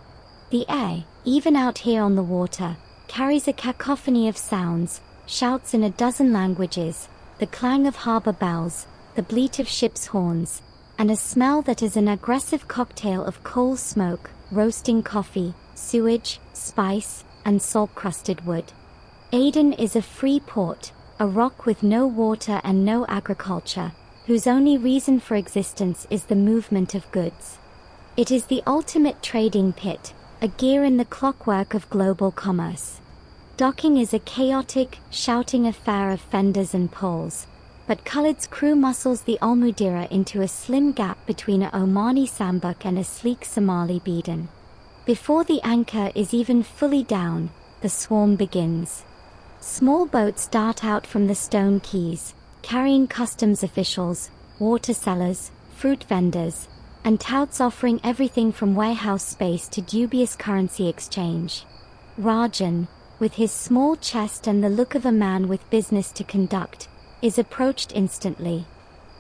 The air, even out here on the water, carries a cacophony of sounds, shouts in a dozen languages, the clang of harbor bells, the bleat of ships' horns, and a smell that is an aggressive cocktail of coal smoke, roasting coffee, sewage, spice, and salt-crusted wood. Aden is a free port, a rock with no water and no agriculture, whose only reason for existence is the movement of goods. It is the ultimate trading pit, a gear in the clockwork of global commerce. Docking is a chaotic, shouting affair of fenders and poles, but Khalid's crew muscles the Almudira into a slim gap between a Omani sambuk and a sleek Somali beadon. Before the anchor is even fully down, the swarm begins. Small boats dart out from the stone quays, carrying customs officials, water sellers, fruit vendors, and touts offering everything from warehouse space to dubious currency exchange. Rajan, with his small chest and the look of a man with business to conduct, is approached instantly.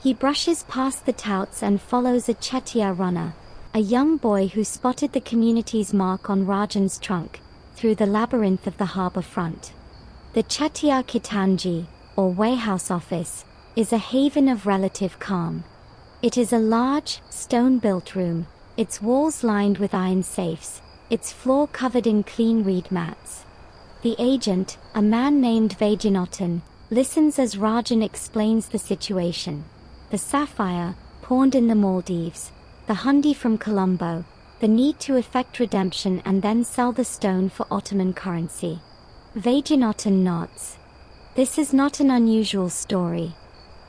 He brushes past the touts and follows a Chettiar runner, a young boy who spotted the community's mark on Rajan's trunk, through the labyrinth of the harbor front. The Chettiar Kitanji, or warehouse office, is a haven of relative calm. It is a large, stone-built room, its walls lined with iron safes, its floor covered in clean reed mats. The agent, a man named Vajinotan, listens as Rajan explains the situation. The Sapphire, pawned in the Maldives, the hundi from Colombo, the need to effect redemption and then sell the stone for Ottoman currency. Vajinotan nods. This is not an unusual story.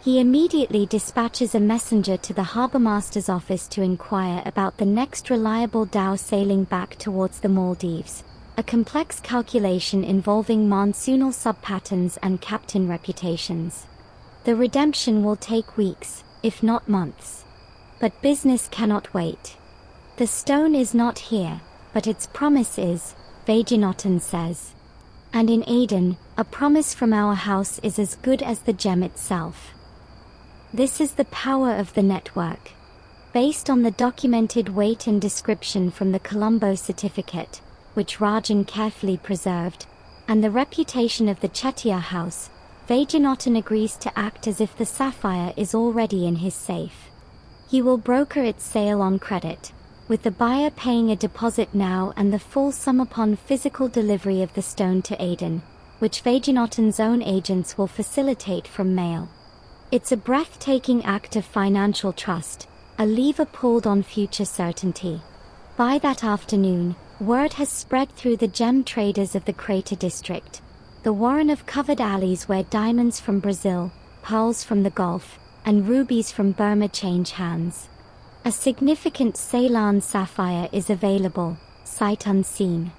He immediately dispatches a messenger to the harbormaster's office to inquire about the next reliable dhow sailing back towards the Maldives, a complex calculation involving monsoonal subpatterns and captain reputations. The redemption will take weeks, if not months. But business cannot wait. The stone is not here, but its promise is, Vajinotan says. And in Aden, a promise from our house is as good as the gem itself. This is the power of the network. Based on the documented weight and description from the Colombo certificate, which Rajan carefully preserved, and the reputation of the Chettiar house, Vaidyanathan agrees to act as if the sapphire is already in his safe. He will broker its sale on credit, with the buyer paying a deposit now and the full sum upon physical delivery of the stone to Aden, which Vaidyanathan's own agents will facilitate from mail. It's a breathtaking act of financial trust, a lever pulled on future certainty. By that afternoon, word has spread through the gem traders of the Crater district, the warren of covered alleys where diamonds from Brazil, pearls from the Gulf, and rubies from Burma change hands. A significant Ceylon sapphire is available, sight unseen.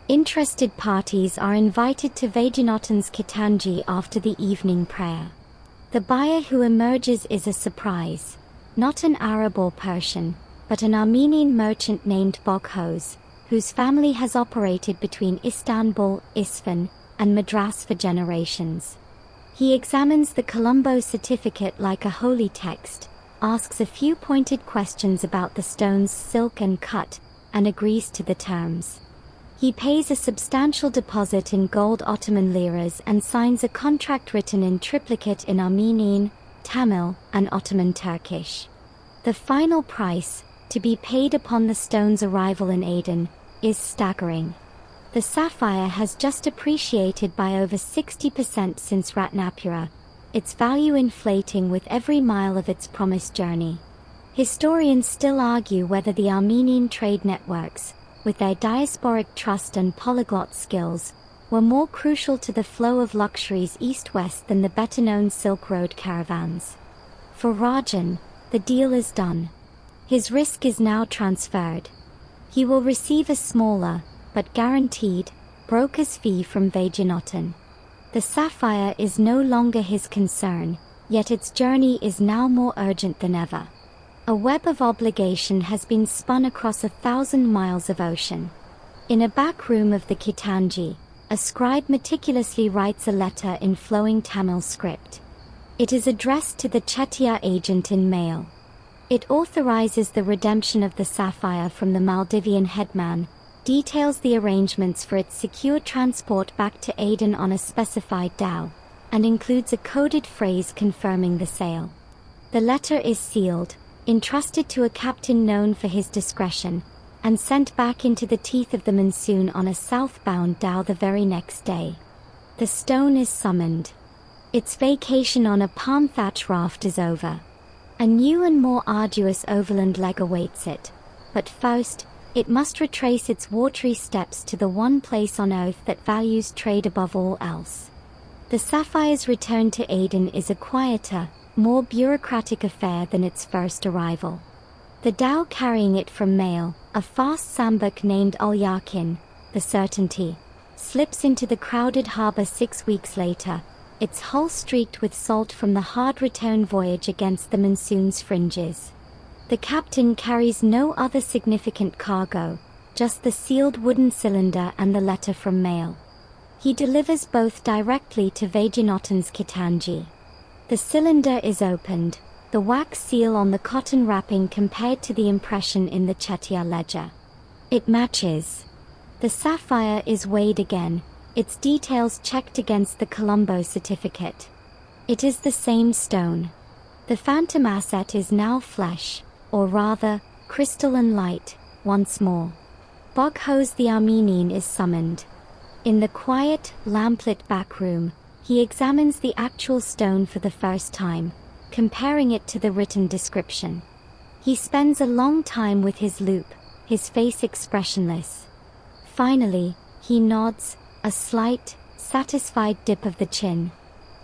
Interested parties are invited to Vaidyanathan's Kitanji after the evening prayer. The buyer who emerges is a surprise. Not an Arab or Persian, but an Armenian merchant named Boghoz, whose family has operated between Istanbul, Isfahan, and Madras for generations. He examines the Colombo certificate like a holy text, asks a few pointed questions about the stone's silk and cut, and agrees to the terms. He pays a substantial deposit in gold Ottoman liras and signs a contract written in triplicate in Armenian, Tamil, and Ottoman Turkish. The final price, to be paid upon the stone's arrival in Aden, is staggering. The sapphire has just appreciated by over 60% since Ratnapura, its value inflating with every mile of its promised journey. Historians still argue whether the Armenian trade networks, with their diasporic trust and polyglot skills, were more crucial to the flow of luxuries east-west than the better-known Silk Road caravans. For Rajan, the deal is done. His risk is now transferred. He will receive a smaller, but guaranteed, broker's fee from Vaidyanathan. The sapphire is no longer his concern, yet its journey is now more urgent than ever. A web of obligation has been spun across 1,000 miles of ocean. In a back room of the Kitanji, a scribe meticulously writes a letter in flowing Tamil script. It is addressed to the Chettiar agent in mail. It authorizes the redemption of the sapphire from the Maldivian headman, details the arrangements for its secure transport back to Aden on a specified dhow, and includes a coded phrase confirming the sale. The letter is sealed, entrusted to a captain known for his discretion, and sent back into the teeth of the monsoon on a southbound dhow the very next day. The stone is summoned. Its vacation on a palm thatch raft is over. A new and more arduous overland leg awaits it, but first, it must retrace its watery steps to the one place on earth that values trade above all else. The sapphire's return to Aden is a quieter, more bureaucratic affair than its first arrival. The dhow carrying it from mail, a fast sambak named Ulyakin, the Certainty, slips into the crowded harbor 6 weeks later, its hull streaked with salt from the hard return voyage against the monsoon's fringes. The captain carries no other significant cargo, just the sealed wooden cylinder and the letter from mail. He delivers both directly to Vaidyanathan's Kitanji. The cylinder is opened, the wax seal on the cotton wrapping compared to the impression in the Chettiar ledger. It matches. The sapphire is weighed again, its details checked against the Colombo certificate. It is the same stone. The phantom asset is now flesh, or rather, crystalline light, once more. Boghoz the Armenian is summoned. In the quiet, lamplit back room, he examines the actual stone for the first time, comparing it to the written description. He spends a long time with his loupe, his face expressionless. Finally, he nods, a slight, satisfied dip of the chin.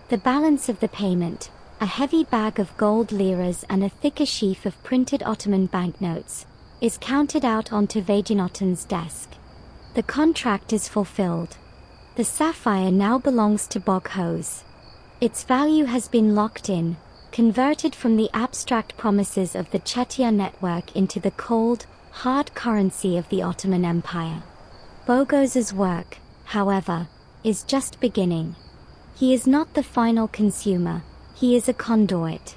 The balance of the payment, a heavy bag of gold liras and a thicker sheaf of printed Ottoman banknotes, is counted out onto Vaidyanathan's desk. The contract is fulfilled. The sapphire now belongs to Boghoz. Its value has been locked in, converted from the abstract promises of the Chettiar network into the cold, hard currency of the Ottoman Empire. Boghoz's work, however, is just beginning. He is not the final consumer, he is a conduit.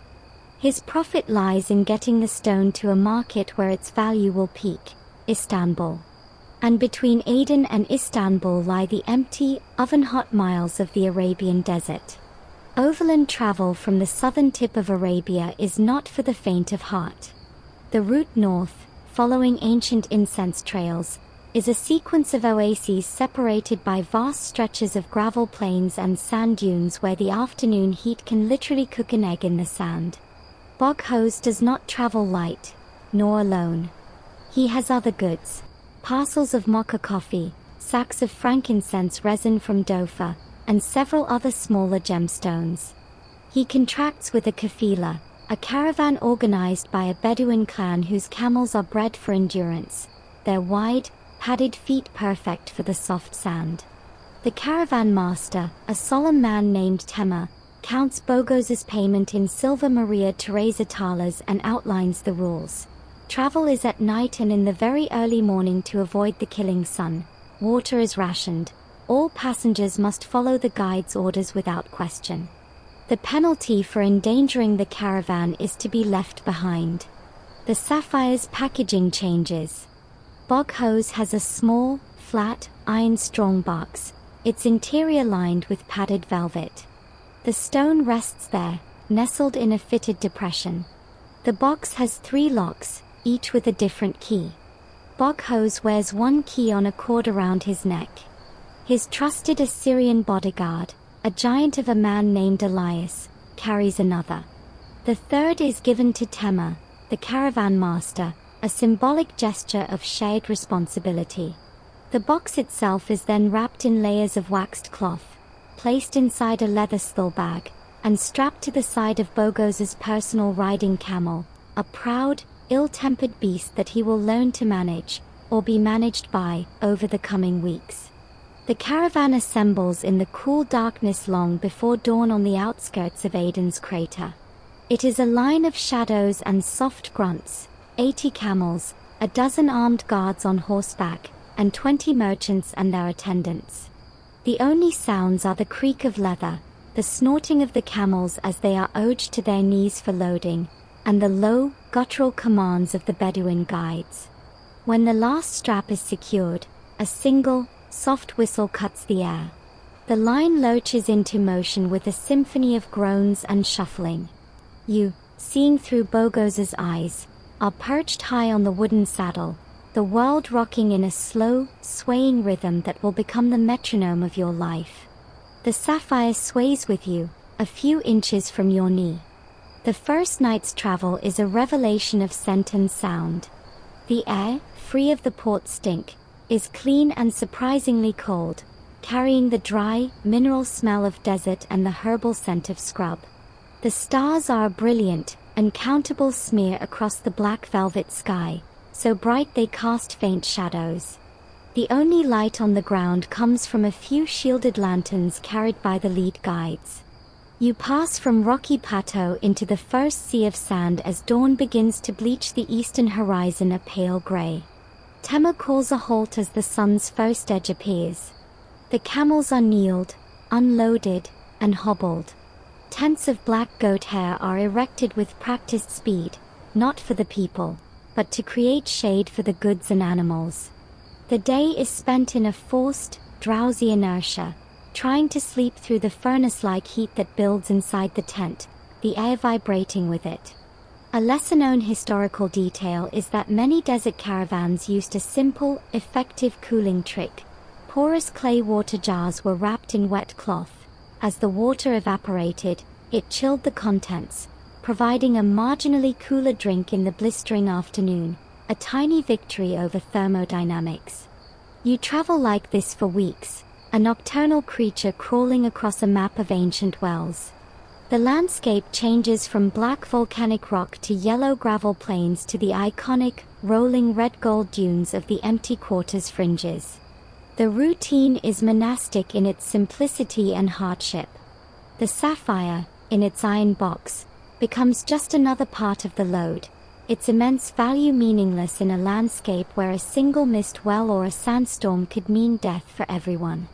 His profit lies in getting the stone to a market where its value will peak, Istanbul. And between Aden and Istanbul lie the empty, oven-hot miles of the Arabian desert. Overland travel from the southern tip of Arabia is not for the faint of heart. The route north, following ancient incense trails, is a sequence of oases separated by vast stretches of gravel plains and sand dunes where the afternoon heat can literally cook an egg in the sand. Bog Hose does not travel light, nor alone. He has other goods: parcels of mocha coffee, sacks of frankincense resin from Dofa, and several other smaller gemstones. He contracts with a kafila, a caravan organized by a Bedouin clan whose camels are bred for endurance, their wide, padded feet perfect for the soft sand. The caravan master, a solemn man named Tema, counts Bogos's payment in silver Maria Teresa thalers and outlines the rules. Travel is at night and in the very early morning to avoid the killing sun. Water is rationed. All passengers must follow the guide's orders without question. The penalty for endangering the caravan is to be left behind. The Sapphire's packaging changes. Bog Hose has a small, flat, iron strong box, its interior lined with padded velvet. The stone rests there, nestled in a fitted depression. The box has 3 locks, each with a different key. Bog Hose wears one key on a cord around his neck. His trusted Assyrian bodyguard, a giant of a man named Elias, carries another. The third is given to Tema, the caravan master, a symbolic gesture of shared responsibility. The box itself is then wrapped in layers of waxed cloth, placed inside a leather steel bag, and strapped to the side of Bogos's personal riding camel, a proud, ill-tempered beast that he will learn to manage, or be managed by, over the coming weeks. The caravan assembles in the cool darkness long before dawn on the outskirts of Aden's crater. It is a line of shadows and soft grunts, 80 camels, a dozen armed guards on horseback, and 20 merchants and their attendants. The only sounds are the creak of leather, the snorting of the camels as they are urged to their knees for loading, and the low, guttural commands of the Bedouin guides. When the last strap is secured, a single, soft whistle cuts the air. The line lurches into motion with a symphony of groans and shuffling. You, seeing through Bogos's eyes, are perched high on the wooden saddle, the world rocking in a slow, swaying rhythm that will become the metronome of your life. The Sapphire sways with you, a few inches from your knee. The first night's travel is a revelation of scent and sound. The air, free of the port stink, is clean and surprisingly cold, carrying the dry, mineral smell of desert and the herbal scent of scrub. The stars are a brilliant, uncountable smear across the black velvet sky, so bright they cast faint shadows. The only light on the ground comes from a few shielded lanterns carried by the lead guides. You pass from rocky plateau into the first sea of sand as dawn begins to bleach the eastern horizon a pale gray. Tema calls a halt as the sun's first edge appears. The camels are kneeled, unloaded, and hobbled. Tents of black goat hair are erected with practiced speed, not for the people, but to create shade for the goods and animals. The day is spent in a forced, drowsy inertia, trying to sleep through the furnace-like heat that builds inside the tent, the air vibrating with it. A lesser-known historical detail is that many desert caravans used a simple, effective cooling trick. Porous clay water jars were wrapped in wet cloth. As the water evaporated, it chilled the contents, providing a marginally cooler drink in the blistering afternoon, a tiny victory over thermodynamics. You travel like this for weeks, a nocturnal creature crawling across a map of ancient wells. The landscape changes from black volcanic rock to yellow gravel plains to the iconic, rolling red gold dunes of the empty quarters fringes. The routine is monastic in its simplicity and hardship. The Sapphire, in its iron box, becomes just another part of the load, its immense value meaningless in a landscape where a single mist well or a sandstorm could mean death for everyone.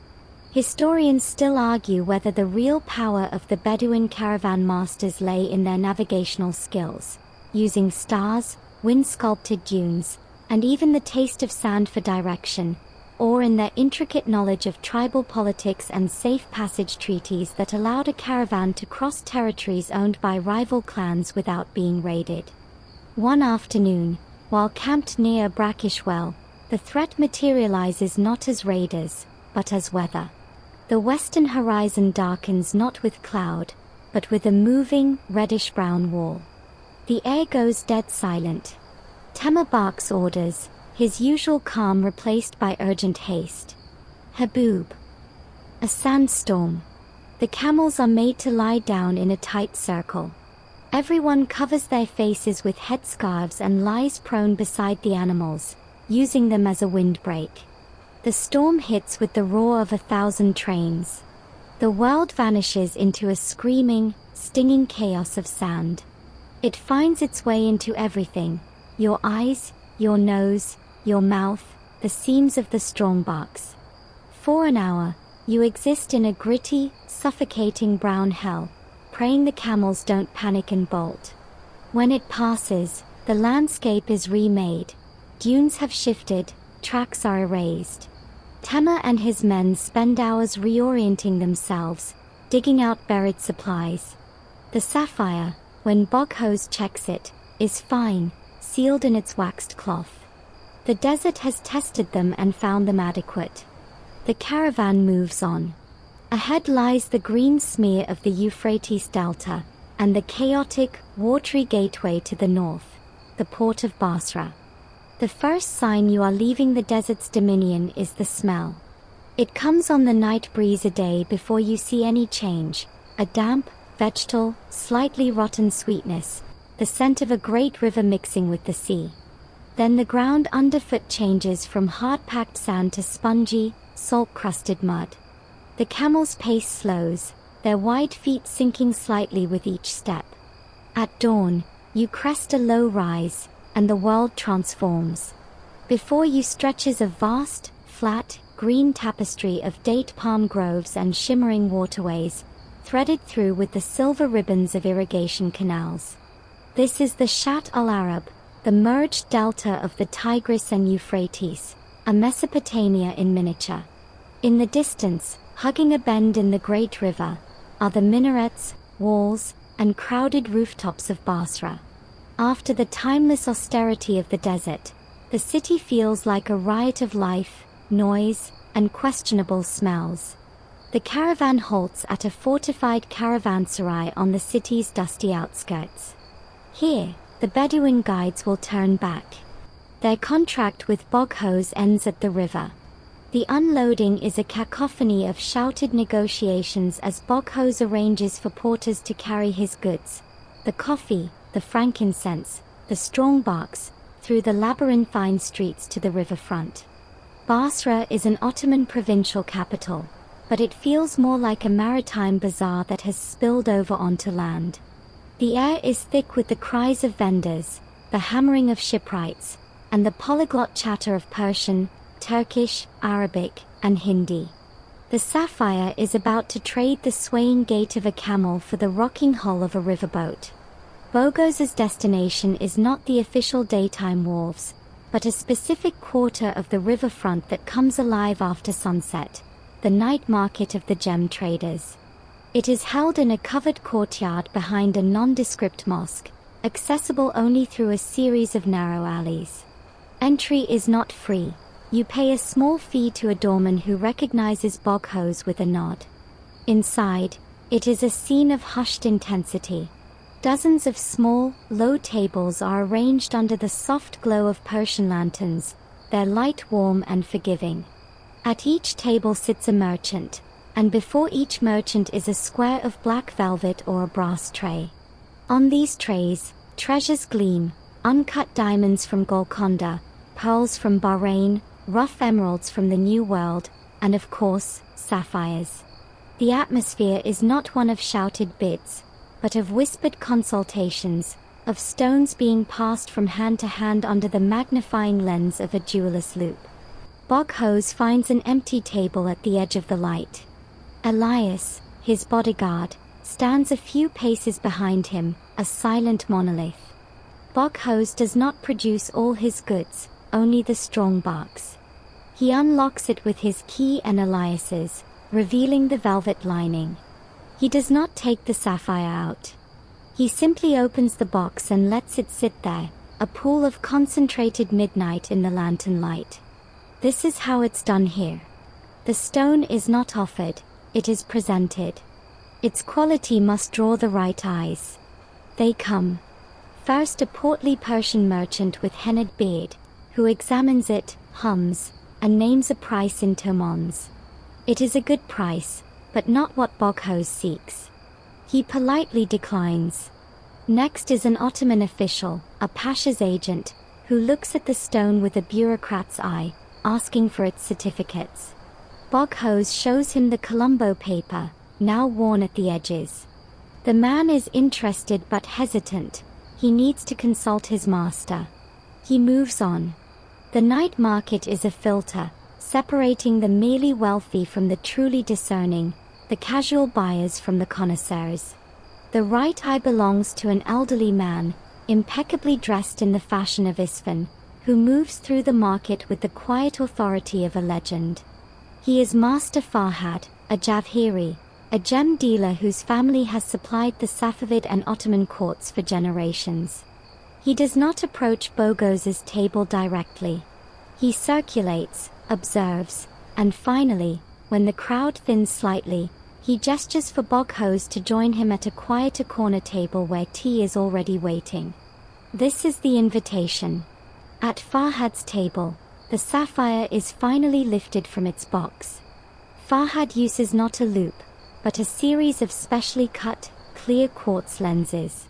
Historians still argue whether the real power of the Bedouin caravan masters lay in their navigational skills, using stars, wind-sculpted dunes, and even the taste of sand for direction, or in their intricate knowledge of tribal politics and safe passage treaties that allowed a caravan to cross territories owned by rival clans without being raided. One afternoon, while camped near a brackish well, the threat materializes not as raiders, but as weather. The western horizon darkens not with cloud, but with a moving, reddish-brown wall. The air goes dead silent. Tema barks orders, his usual calm replaced by urgent haste. Haboob. A sandstorm. The camels are made to lie down in a tight circle. Everyone covers their faces with headscarves and lies prone beside the animals, using them as a windbreak. The storm hits with the roar of 1,000 trains. The world vanishes into a screaming, stinging chaos of sand. It finds its way into everything: your eyes, your nose, your mouth, the seams of the strongbox. For an hour, you exist in a gritty, suffocating brown hell, praying the camels don't panic and bolt. When it passes, the landscape is remade. Dunes have shifted, tracks are erased. Tema and his men spend hours reorienting themselves, digging out buried supplies. The Sapphire, when Boghose checks it, is fine, sealed in its waxed cloth. The desert has tested them and found them adequate. The caravan moves on. Ahead lies the green smear of the Euphrates Delta, and the chaotic, watery gateway to the north, the port of Basra. The first sign you are leaving the desert's dominion is the smell. It comes on the night breeze a day before you see any change, a damp, vegetal, slightly rotten sweetness, the scent of a great river mixing with the sea. Then the ground underfoot changes from hard-packed sand to spongy, salt-crusted mud. The camel's pace slows, their wide feet sinking slightly with each step. At dawn, you crest a low rise, and the world transforms. Before you stretches a vast, flat, green tapestry of date palm groves and shimmering waterways, threaded through with the silver ribbons of irrigation canals. This is the Shat al-Arab, the merged delta of the Tigris and Euphrates, a Mesopotamia in miniature. In the distance, hugging a bend in the great river, are the minarets, walls, and crowded rooftops of Basra. After the timeless austerity of the desert, the city feels like a riot of life, noise, and questionable smells. The caravan halts at a fortified caravanserai on the city's dusty outskirts. Here, the Bedouin guides will turn back. Their contract with Boghose ends at the river. The unloading is a cacophony of shouted negotiations as Boghose arranges for porters to carry his goods, the coffee, the frankincense, the strongbox, through the labyrinthine streets to the riverfront. Basra is an Ottoman provincial capital, but it feels more like a maritime bazaar that has spilled over onto land. The air is thick with the cries of vendors, the hammering of shipwrights, and the polyglot chatter of Persian, Turkish, Arabic, and Hindi. The Sapphire is about to trade the swaying gait of a camel for the rocking hull of a riverboat. Boghose's destination is not the official daytime wharves, but a specific quarter of the riverfront that comes alive after sunset, the night market of the gem traders. It is held in a covered courtyard behind a nondescript mosque, accessible only through a series of narrow alleys. Entry is not free. You pay a small fee to a doorman who recognizes Boghose with a nod. Inside, it is a scene of hushed intensity. Dozens of small, low tables are arranged under the soft glow of Persian lanterns, their light warm and forgiving. At each table sits a merchant, and before each merchant is a square of black velvet or a brass tray. On these trays, treasures gleam, uncut diamonds from Golconda, pearls from Bahrain, rough emeralds from the New World, and of course, sapphires. The atmosphere is not one of shouted bids, but of whispered consultations, of stones being passed from hand to hand under the magnifying lens of a jeweller's loupe. Boghose finds an empty table at the edge of the light. Elias, his bodyguard, stands a few paces behind him, a silent monolith. Boghose does not produce all his goods, only the strong box. He unlocks it with his key and Elias's, revealing the velvet lining. He does not take the sapphire out. He simply opens the box and lets it sit there, a pool of concentrated midnight in the lantern light. This is how it's done here. The stone is not offered, it is presented. Its quality must draw the right eyes. They come. First, a portly Persian merchant with hennaed beard, who examines it, hums, and names a price in Tomons. It is a good price, but not what Boghose seeks. He politely declines. Next is an Ottoman official, a pasha's agent, who looks at the stone with a bureaucrat's eye, asking for its certificates. Boghose shows him the Colombo paper, now worn at the edges. The man is interested but hesitant. He needs to consult his master. He moves on. The night market is a filter, separating the merely wealthy from the truly discerning, the casual buyers from the connoisseurs. The right eye belongs to an elderly man, impeccably dressed in the fashion of Isfahan, who moves through the market with the quiet authority of a legend. He is Master Farhad, a Javheri, a gem dealer whose family has supplied the Safavid and Ottoman courts for generations. He does not approach Boghose's table directly. He circulates, observes, and finally, when the crowd thins slightly, he gestures for Boghose to join him at a quieter corner table where tea is already waiting. This is the invitation. At Farhad's table, the sapphire is finally lifted from its box. Farhad uses not a loupe, but a series of specially cut, clear quartz lenses.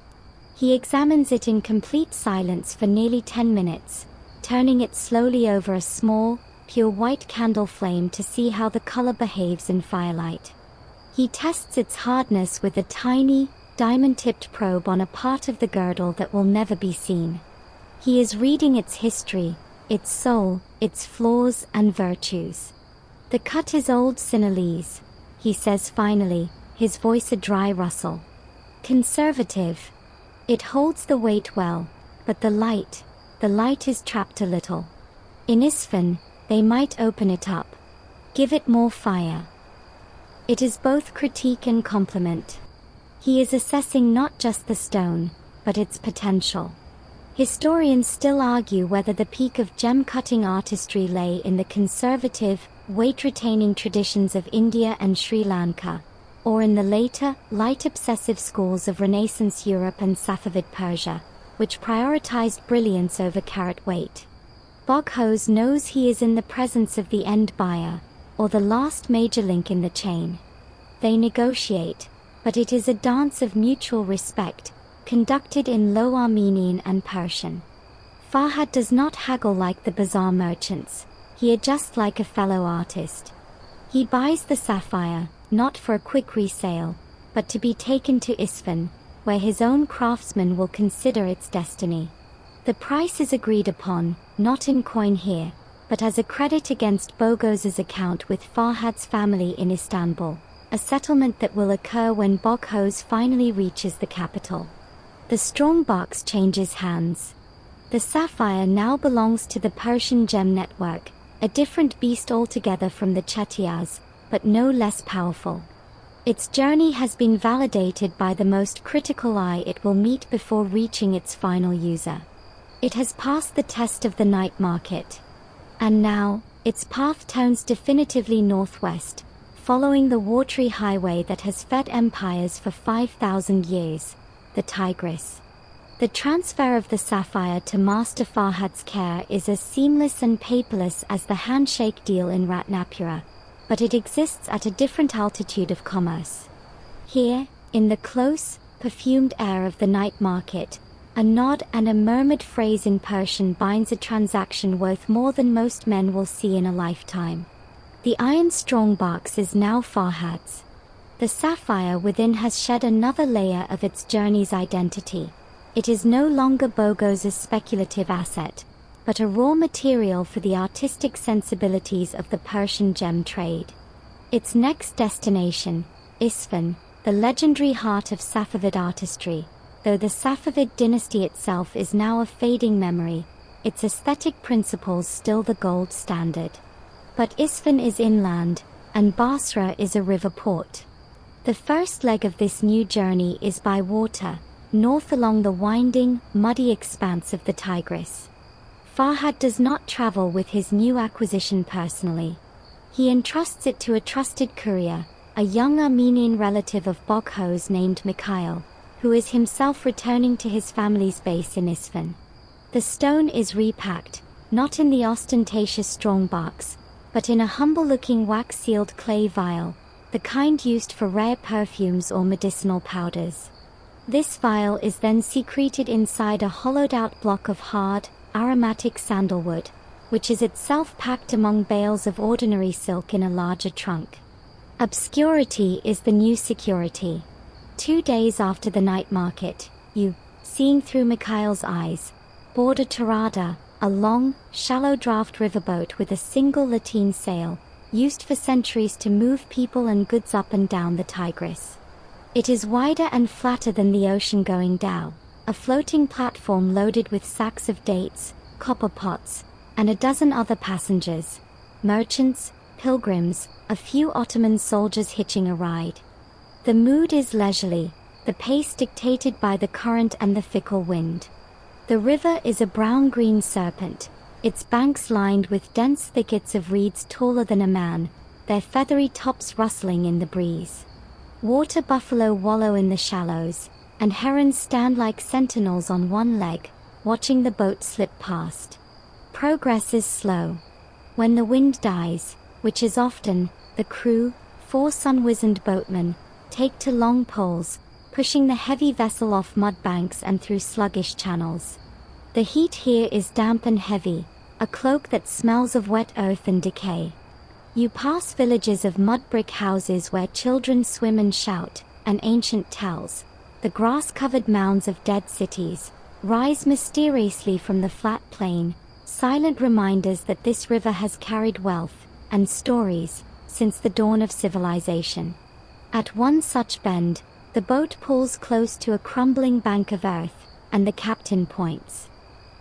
He examines it in complete silence for nearly 10 minutes, turning it slowly over a small, pure white candle flame to see how the color behaves in firelight. He tests its hardness with a tiny, diamond-tipped probe on a part of the girdle that will never be seen. He is reading its history, its soul, its flaws and virtues. The cut is old Sinhalese, he says finally, his voice a dry rustle. Conservative. It holds the weight well, but the light is trapped a little. In Isfahan, they might open it up. Give it more fire. It is both critique and compliment. He is assessing not just the stone, but its potential. Historians still argue whether the peak of gem-cutting artistry lay in the conservative, weight-retaining traditions of India and Sri Lanka, or in the later, light-obsessive schools of Renaissance Europe and Safavid Persia, which prioritized brilliance over carat weight. Boghose knows he is in the presence of the end buyer, or the last major link in the chain. They negotiate, but it is a dance of mutual respect, conducted in Low Armenian and Persian. Farhad does not haggle like the bazaar merchants, he adjusts like a fellow artist. He buys the sapphire, not for a quick resale, but to be taken to Isfahan, where his own craftsmen will consider its destiny. The price is agreed upon, not in coin here, but as a credit against Boghose's account with Farhad's family in Istanbul, a settlement that will occur when Boghose finally reaches the capital. The strong box changes hands. The sapphire now belongs to the Persian gem network, a different beast altogether from the Chettiars, but no less powerful. Its journey has been validated by the most critical eye it will meet before reaching its final user. It has passed the test of the night market. And now, its path turns definitively northwest, following the watery highway that has fed empires for 5,000 years, the Tigris. The transfer of the sapphire to Master Farhad's care is as seamless and paperless as the handshake deal in Ratnapura, but it exists at a different altitude of commerce. Here, in the close, perfumed air of the night market, a nod and a murmured phrase in Persian binds a transaction worth more than most men will see in a lifetime. The iron strongbox is now Farhad's. The sapphire within has shed another layer of its journey's identity. It is no longer Boghose's speculative asset, but a raw material for the artistic sensibilities of the Persian gem trade. Its next destination, Isfahan, the legendary heart of Safavid artistry. Though the Safavid dynasty itself is now a fading memory, its aesthetic principles still the gold standard. But Isfahan is inland, and Basra is a river port. The first leg of this new journey is by water, north along the winding, muddy expanse of the Tigris. Farhad does not travel with his new acquisition personally. He entrusts it to a trusted courier, a young Armenian relative of Boghoz named Mikhail, who is himself returning to his family's base in Isfahan. The stone is repacked, not in the ostentatious strong box, but in a humble-looking wax-sealed clay vial, the kind used for rare perfumes or medicinal powders. This vial is then secreted inside a hollowed-out block of hard, aromatic sandalwood, which is itself packed among bales of ordinary silk in a larger trunk. Obscurity is the new security. 2 days after the night market, you, seeing through Mikhail's eyes, board a Tarada, a long, shallow draft riverboat with a single lateen sail, used for centuries to move people and goods up and down the Tigris. It is wider and flatter than the ocean-going dhow, a floating platform loaded with sacks of dates, copper pots, and a dozen other passengers, merchants, pilgrims, a few Ottoman soldiers hitching a ride. The mood is leisurely, the pace dictated by the current and the fickle wind. The river is a brown-green serpent, its banks lined with dense thickets of reeds taller than a man, their feathery tops rustling in the breeze. Water buffalo wallow in the shallows, and herons stand like sentinels on one leg, watching the boat slip past. Progress is slow. When the wind dies, which is often, the crew, 4 sun-wizened boatmen, take to long poles, pushing the heavy vessel off mud banks and through sluggish channels. The heat here is damp and heavy, a cloak that smells of wet earth and decay. You pass villages of mud brick houses where children swim and shout, and ancient tells, the grass-covered mounds of dead cities, rise mysteriously from the flat plain, silent reminders that this river has carried wealth and stories since the dawn of civilization. At one such bend, the boat pulls close to a crumbling bank of earth, and the captain points.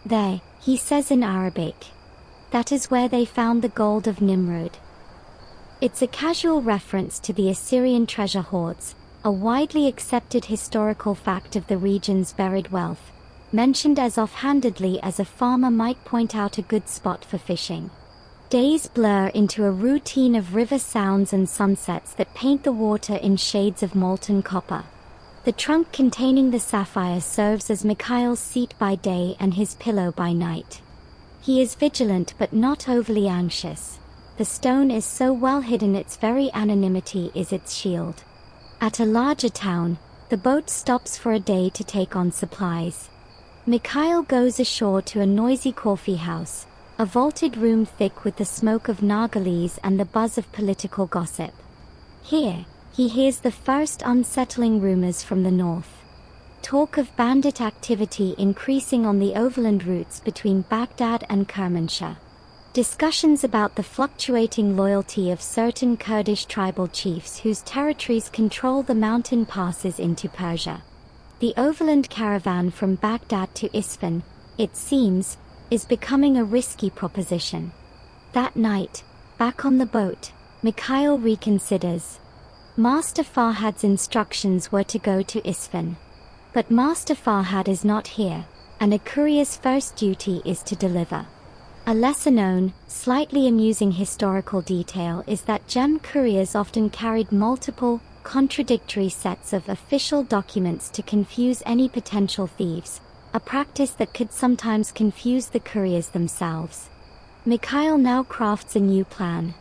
"There," he says in Arabic. "That is where they found the gold of Nimrud." It's a casual reference to the Assyrian treasure hoards, a widely accepted historical fact of the region's buried wealth, mentioned as offhandedly as a farmer might point out a good spot for fishing. Days blur into a routine of river sounds and sunsets that paint the water in shades of molten copper. The trunk containing the sapphire serves as Mikhail's seat by day and his pillow by night. He is vigilant but not overly anxious. The stone is so well hidden its very anonymity is its shield. At a larger town, the boat stops for a day to take on supplies. Mikhail goes ashore to a noisy coffee house, a vaulted room thick with the smoke of nargilés and the buzz of political gossip. Here, he hears the first unsettling rumors from the north. Talk of bandit activity increasing on the overland routes between Baghdad and Kermanshah. Discussions about the fluctuating loyalty of certain Kurdish tribal chiefs whose territories control the mountain passes into Persia. The overland caravan from Baghdad to Isfahan, it seems, is becoming a risky proposition. That night, back on the boat, Mikhail reconsiders. Master Farhad's instructions were to go to Isfahan. But Master Farhad is not here, and a courier's first duty is to deliver. A lesser-known, slightly amusing historical detail is that gem couriers often carried multiple, contradictory sets of official documents to confuse any potential thieves, a practice that could sometimes confuse the couriers themselves. Mikhail now crafts a new plan.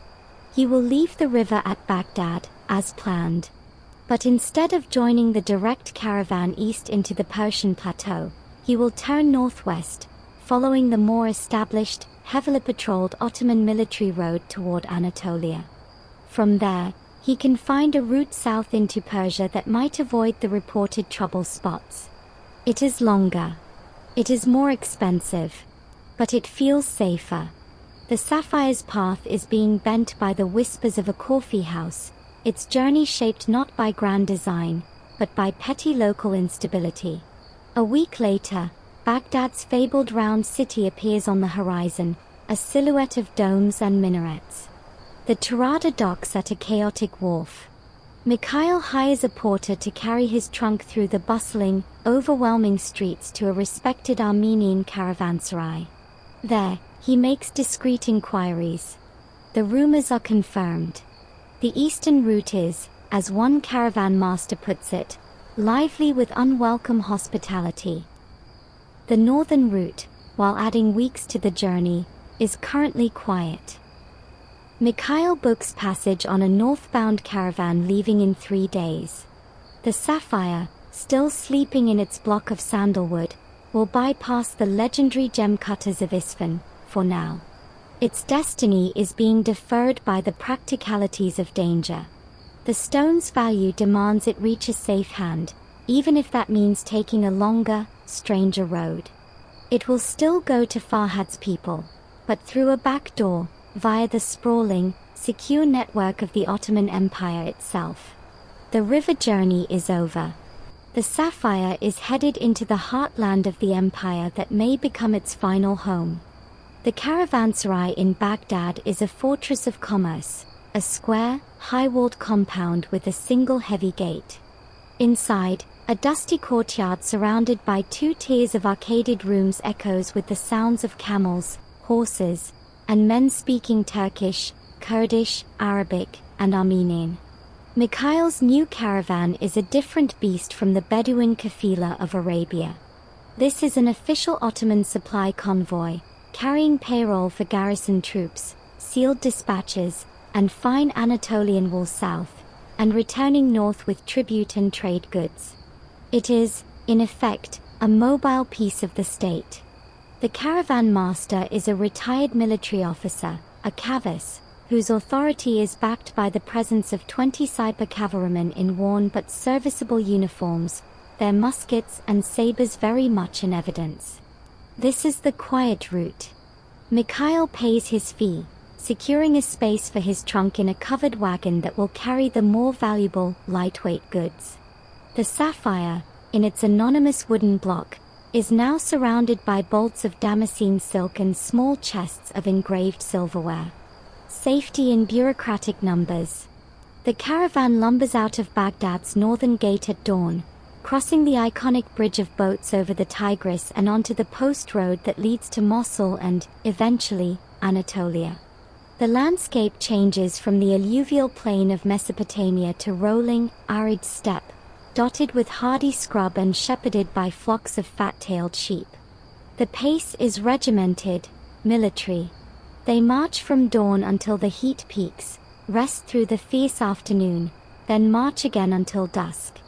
He will leave the river at Baghdad, as planned. But instead of joining the direct caravan east into the Persian plateau, he will turn northwest, following the more established, heavily patrolled Ottoman military road toward Anatolia. From there, he can find a route south into Persia that might avoid the reported trouble spots. It is longer. It is more expensive. But it feels safer. The Sapphire's path is being bent by the whispers of a coffee house, its journey shaped not by grand design, but by petty local instability. A week later, Baghdad's fabled round city appears on the horizon, a silhouette of domes and minarets. The Tirada docks at a chaotic wharf. Mikhail hires a porter to carry his trunk through the bustling, overwhelming streets to a respected Armenian caravanserai. There, he makes discreet inquiries. The rumors are confirmed. The eastern route is, as one caravan master puts it, lively with unwelcome hospitality. The northern route, while adding weeks to the journey, is currently quiet. Mikhail books passage on a northbound caravan leaving in 3 days. The Sapphire, still sleeping in its block of sandalwood, will bypass the legendary gem cutters of Isfahan, for now. Its destiny is being deferred by the practicalities of danger. The stone's value demands it reach a safe hand, even if that means taking a longer, stranger road. It will still go to Farhad's people, but through a back door, via the sprawling, secure network of the Ottoman Empire itself. The river journey is over. The Sapphire is headed into the heartland of the empire that may become its final home. The caravanserai in Baghdad is a fortress of commerce, a square, high-walled compound with a single heavy gate. Inside, a dusty courtyard surrounded by 2 tiers of arcaded rooms echoes with the sounds of camels, horses, and men speaking Turkish, Kurdish, Arabic, and Armenian. Mikhail's new caravan is a different beast from the Bedouin kafila of Arabia. This is an official Ottoman supply convoy, carrying payroll for garrison troops, sealed dispatches, and fine Anatolian wool south, and returning north with tribute and trade goods. It is, in effect, a mobile piece of the state. The caravan master is a retired military officer, a kavas, whose authority is backed by the presence of 20 Saipa cavalrymen in worn but serviceable uniforms, their muskets and sabers very much in evidence. This is the quiet route. Mikhail pays his fee, securing a space for his trunk in a covered wagon that will carry the more valuable, lightweight goods. The Sapphire, in its anonymous wooden block, is now surrounded by bolts of Damascene silk and small chests of engraved silverware. Safety in bureaucratic numbers. The caravan lumbers out of Baghdad's northern gate at dawn, crossing the iconic bridge of boats over the Tigris and onto the post road that leads to Mosul and, eventually, Anatolia. The landscape changes from the alluvial plain of Mesopotamia to rolling, arid steppe, dotted with hardy scrub and shepherded by flocks of fat-tailed sheep. The pace is regimented, military. They march from dawn until the heat peaks, rest through the fierce afternoon, then march again until dusk.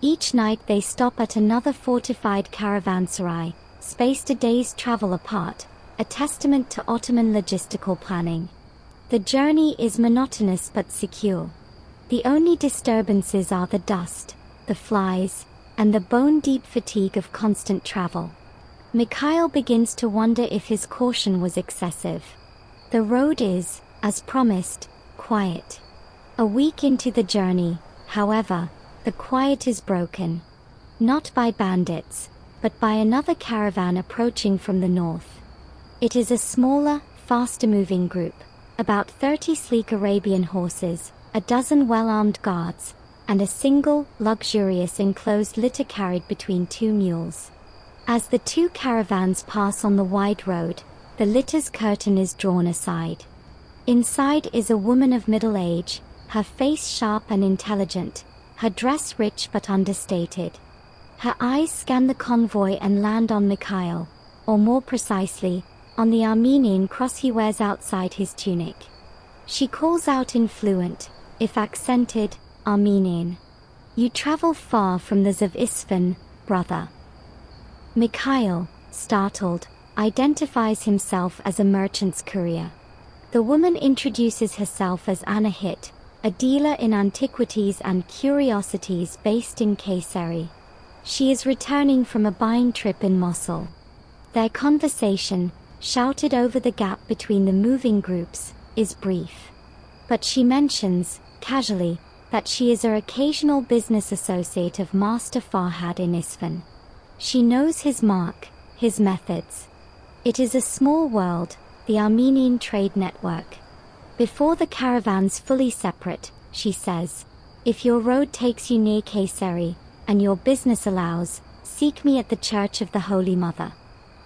Each night they stop at another fortified caravanserai, spaced a day's travel apart, a testament to Ottoman logistical planning. The journey is monotonous but secure. The only disturbances are the dust, the flies, and the bone-deep fatigue of constant travel. Mikhail begins to wonder if his caution was excessive. The road is, as promised, quiet. A week into the journey, however, the quiet is broken. Not by bandits, but by another caravan approaching from the north. It is a smaller, faster-moving group, about 30 sleek Arabian horses, a dozen well-armed guards, and a single, luxurious enclosed litter carried between 2 mules. As the 2 caravans pass on the wide road, the litter's curtain is drawn aside. Inside is a woman of middle age, her face sharp and intelligent, her dress rich but understated. Her eyes scan the convoy and land on Mikhail, or more precisely, on the Armenian cross he wears outside his tunic. She calls out in fluent, if accented, Armenian. "You travel far from the Zav Isfahan, brother." Mikhail, startled, identifies himself as a merchant's courier. The woman introduces herself as Anna Hit, a dealer in antiquities and curiosities based in Kayseri. She is returning from a buying trip in Mosul. Their conversation, shouted over the gap between the moving groups, is brief. But she mentions, casually, that she is an occasional business associate of Master Farhad in Isfahan. She knows his mark, his methods. It is a small world, the Armenian trade network. Before the caravan's fully separate, she says, if your road takes you near Kayseri, and your business allows, seek me at the Church of the Holy Mother.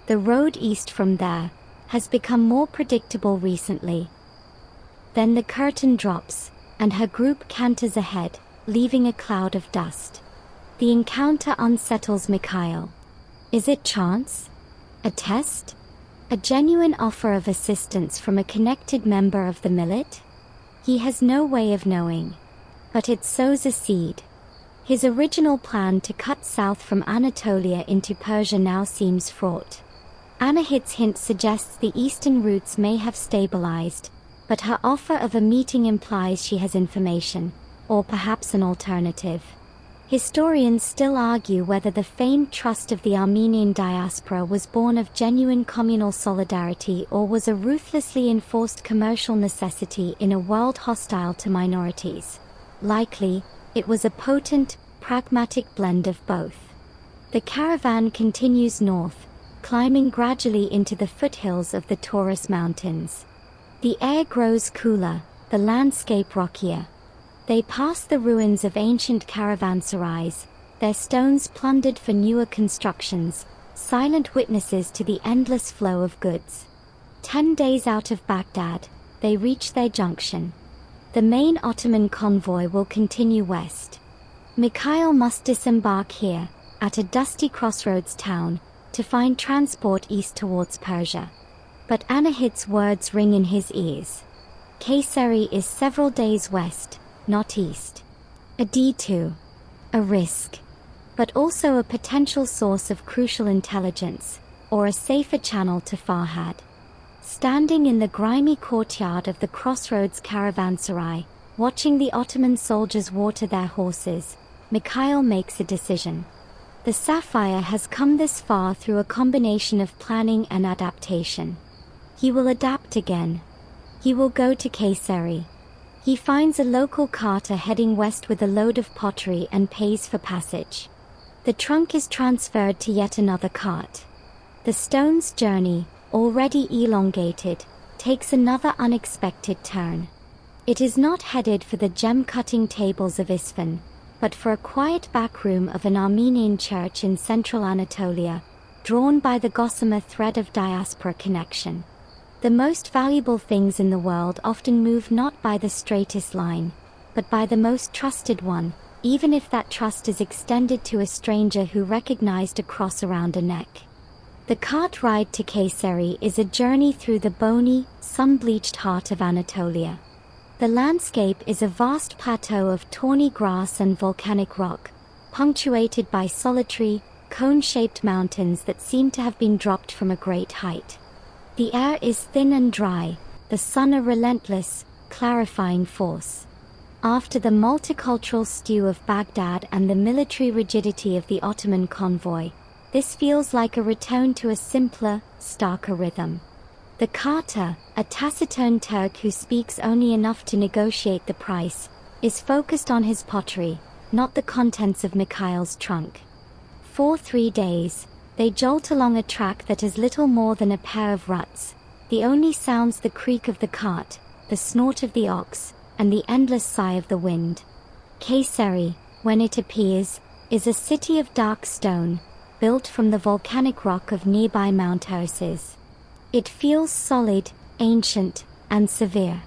The road east from there has become more predictable recently. Then the curtain drops, and her group canters ahead, leaving a cloud of dust. The encounter unsettles Mikhail. Is it chance? A test? A genuine offer of assistance from a connected member of the millet? He has no way of knowing. But it sows a seed. His original plan to cut south from Anatolia into Persia now seems fraught. Anahit's hint suggests the eastern routes may have stabilized, but her offer of a meeting implies she has information, or perhaps an alternative. Historians still argue whether the famed trust of the Armenian diaspora was born of genuine communal solidarity or was a ruthlessly enforced commercial necessity in a world hostile to minorities. Likely, it was a potent, pragmatic blend of both. The caravan continues north, climbing gradually into the foothills of the Taurus Mountains. The air grows cooler, the landscape rockier. They pass the ruins of ancient caravanserais, their stones plundered for newer constructions, silent witnesses to the endless flow of goods. 10 days out of Baghdad, they reach their junction. The main Ottoman convoy will continue west. Mikhail must disembark here, at a dusty crossroads town, to find transport east towards Persia. But Anahit's words ring in his ears. Kayseri is several days west, not east. A detour. A risk. But also a potential source of crucial intelligence, or a safer channel to Farhad. Standing in the grimy courtyard of the crossroads caravanserai, watching the Ottoman soldiers water their horses, Mikhail makes a decision. The Sapphire has come this far through a combination of planning and adaptation. He will adapt again. He will go to Kayseri. He finds a local carter heading west with a load of pottery and pays for passage. The trunk is transferred to yet another cart. The stone's journey, already elongated, takes another unexpected turn. It is not headed for the gem-cutting tables of Isfahan, but for a quiet back room of an Armenian church in central Anatolia, drawn by the gossamer thread of diaspora connection. The most valuable things in the world often move not by the straightest line, but by the most trusted one, even if that trust is extended to a stranger who recognized a cross around a neck. The cart ride to Kayseri is a journey through the bony, sun-bleached heart of Anatolia. The landscape is a vast plateau of tawny grass and volcanic rock, punctuated by solitary, cone-shaped mountains that seem to have been dropped from a great height. The air is thin and dry, the sun a relentless, clarifying force. After the multicultural stew of Baghdad and the military rigidity of the Ottoman convoy, this feels like a return to a simpler, starker rhythm. The carter, a taciturn Turk who speaks only enough to negotiate the price, is focused on his pottery, not the contents of Mikhail's trunk. For 3 days, they jolt along a track that is little more than a pair of ruts, the only sounds the creak of the cart, the snort of the ox, and the endless sigh of the wind. Kayseri, when it appears, is a city of dark stone, built from the volcanic rock of nearby Mount Erciyes. It feels solid, ancient, and severe.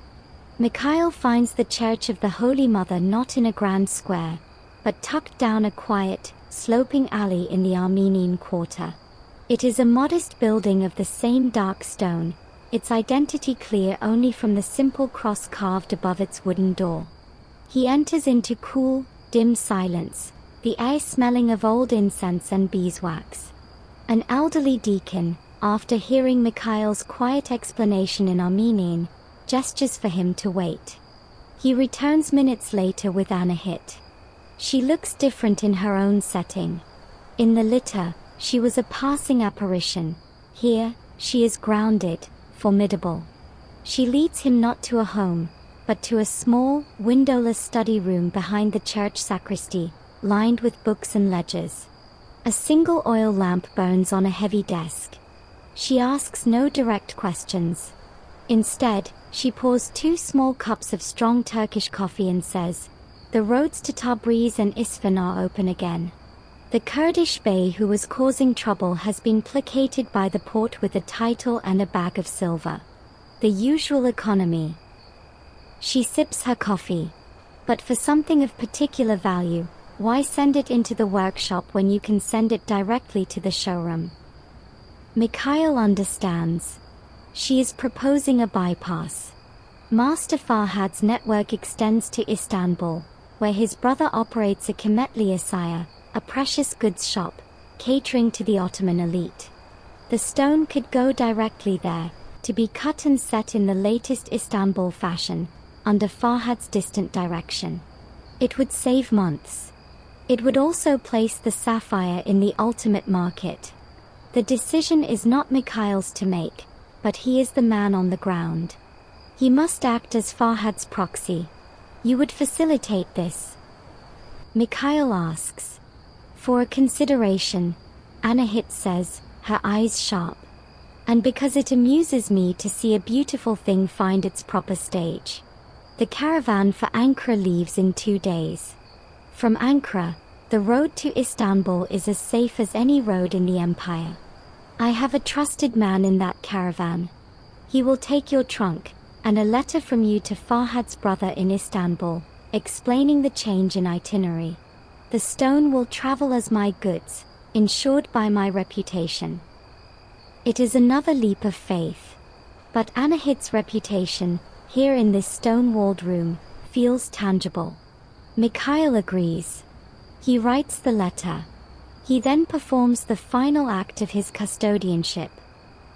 Mikhail finds the Church of the Holy Mother not in a grand square, but tucked down a quiet, sloping alley in the Armenian quarter. It is a modest building of the same dark stone, its identity clear only from the simple cross carved above its wooden door. He enters into cool, dim silence, the air smelling of old incense and beeswax. An elderly deacon, after hearing Mikhail's quiet explanation in Armenian, gestures for him to wait. He returns minutes later with Anahit. She looks different in her own setting. In the litter, she was a passing apparition. Here, She is grounded, formidable. She leads him not to a home, but to a small, windowless study room behind the church sacristy, lined with books and ledgers. A single oil lamp burns on a heavy desk. She asks no direct questions. Instead, she pours 2 small cups of strong Turkish coffee and says, "The roads to Tabriz and Isfahan are open again. The Kurdish bey who was causing trouble has been placated by the port with a title and a bag of silver. The usual economy." She sips her coffee. But for something of particular value, why send it into the workshop when you can send it directly to the showroom? Mikhail understands. She is proposing a bypass. Master Farhad's network extends to Istanbul, where his brother operates a Kemetli Asaya, a precious goods shop, catering to the Ottoman elite. The stone could go directly there, to be cut and set in the latest Istanbul fashion, under Farhad's distant direction. It would save months. It would also place the sapphire in the ultimate market. The decision is not Mikhail's to make, but he is the man on the ground. He must act as Farhad's proxy. You would facilitate this? Mikhail asks. For a consideration, Anahit says, her eyes sharp. And because it amuses me to see a beautiful thing find its proper stage. The caravan for Ankara leaves in 2 days. From Ankara, the road to Istanbul is as safe as any road in the empire. I have a trusted man in that caravan. He will take your trunk, and a letter from you to Farhad's brother in Istanbul, explaining the change in itinerary. The stone will travel as my goods, insured by my reputation. It is another leap of faith. But Anahit's reputation, here in this stone-walled room, feels tangible. Mikhail agrees. He writes the letter. He then performs the final act of his custodianship.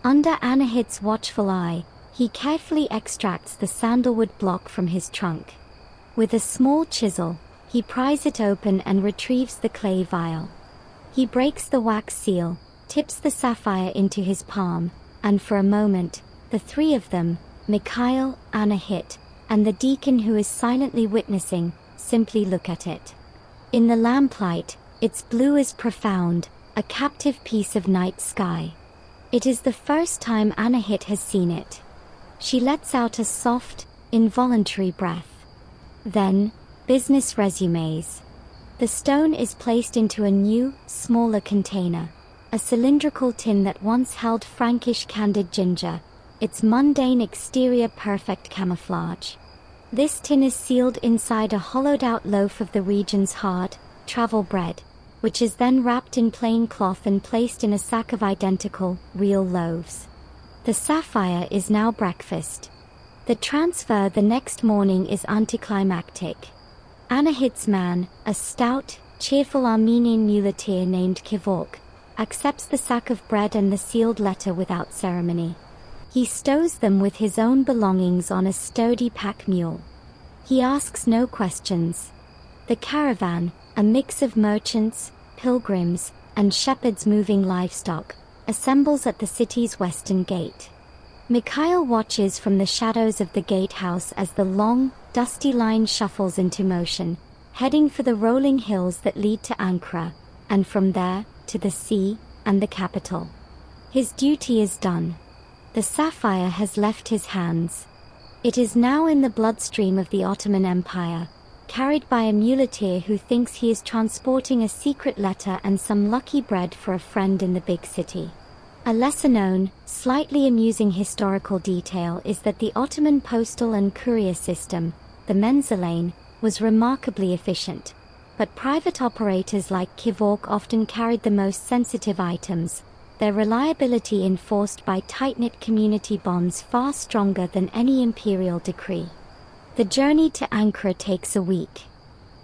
Under Anahit's watchful eye, he carefully extracts the sandalwood block from his trunk. With a small chisel, he pries it open and retrieves the clay vial. He breaks the wax seal, tips the sapphire into his palm, and for a moment, the 3 of them, Mikhail, Anahit, and the deacon who is silently witnessing, simply look at it. In the lamplight, its blue is profound, a captive piece of night sky. It is the first time Anahit has seen it. She lets out a soft, involuntary breath. Then, business resumes. The stone is placed into a new, smaller container, a cylindrical tin that once held Frankish candied ginger, its mundane exterior perfect camouflage. This tin is sealed inside a hollowed-out loaf of the region's hard, travel bread, which is then wrapped in plain cloth and placed in a sack of identical, real loaves. The sapphire is now breakfast. The transfer the next morning is anticlimactic. Anahit's man, a stout, cheerful Armenian muleteer named Kivork, accepts the sack of bread and the sealed letter without ceremony. He stows them with his own belongings on a sturdy pack mule. He asks no questions. The caravan, a mix of merchants, pilgrims, and shepherds moving livestock, assembles at the city's western gate. Mikhail watches from the shadows of the gatehouse as the long, dusty line shuffles into motion, heading for the rolling hills that lead to Ankara, and from there, to the sea, and the capital. His duty is done. The sapphire has left his hands. It is now in the bloodstream of the Ottoman Empire, carried by a muleteer who thinks he is transporting a secret letter and some lucky bread for a friend in the big city. A lesser-known, slightly amusing historical detail is that the Ottoman postal and courier system, the Menzilane, was remarkably efficient. But private operators like Kivork often carried the most sensitive items, their reliability enforced by tight-knit community bonds far stronger than any imperial decree. The journey to Ankara takes a week.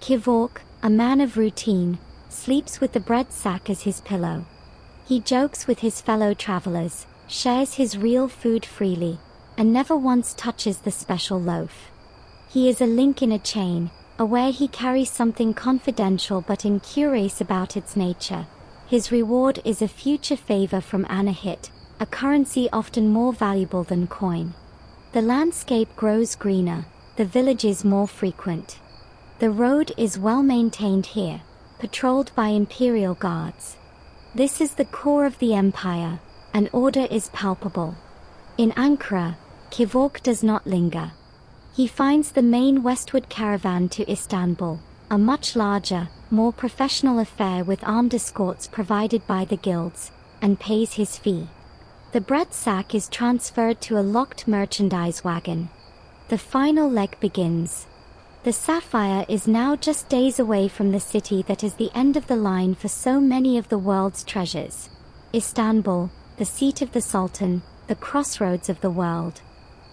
Kivork, a man of routine, sleeps with the bread sack as his pillow. He jokes with his fellow travelers, shares his real food freely, and never once touches the special loaf. He is a link in a chain, aware he carries something confidential but incurious about its nature. His reward is a future favor from Anahit, a currency often more valuable than coin. The landscape grows greener, the villages more frequent. The road is well maintained here, patrolled by imperial guards. This is the core of the empire, and order is palpable. In Ankara, Kevork does not linger. He finds the main westward caravan to Istanbul, a much larger, more professional affair with armed escorts provided by the guilds, and pays his fee. The bread sack is transferred to a locked merchandise wagon. The final leg begins. The Sapphire is now just days away from the city that is the end of the line for so many of the world's treasures. Istanbul, the seat of the Sultan, the crossroads of the world.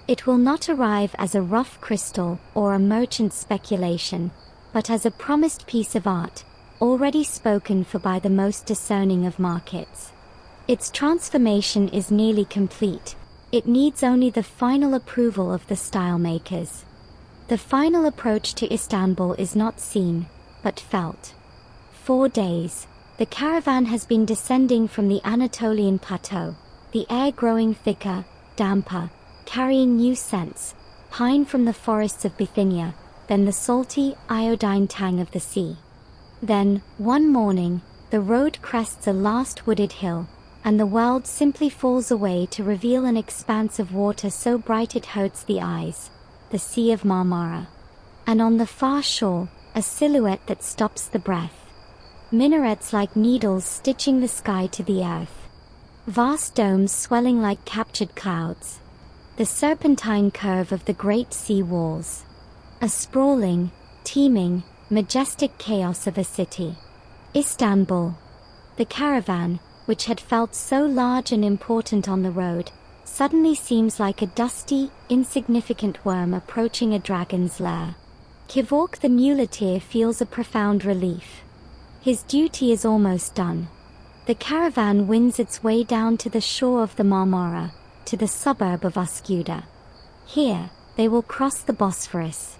It will not arrive as a rough crystal or a merchant's speculation, but as a promised piece of art, already spoken for by the most discerning of markets. Its transformation is nearly complete. It needs only the final approval of the style makers. The final approach to Istanbul is not seen, but felt. 4 days. The caravan has been descending from the Anatolian plateau, the air growing thicker, damper, carrying new scents, pine from the forests of Bithynia, then the salty, iodine tang of the sea. Then, one morning, the road crests a last wooded hill, and the world simply falls away to reveal an expanse of water so bright it hurts the eyes, the Sea of Marmara. And on the far shore, a silhouette that stops the breath. Minarets like needles stitching the sky to the earth. Vast domes swelling like captured clouds. The serpentine curve of the great sea walls. A sprawling, teeming, majestic chaos of a city. Istanbul. The caravan, which had felt so large and important on the road, suddenly seems like a dusty, insignificant worm approaching a dragon's lair. Kevork the muleteer feels a profound relief. His duty is almost done. The caravan wins its way down to the shore of the Marmara, to the suburb of Üsküdar. Here, they will cross the Bosphorus.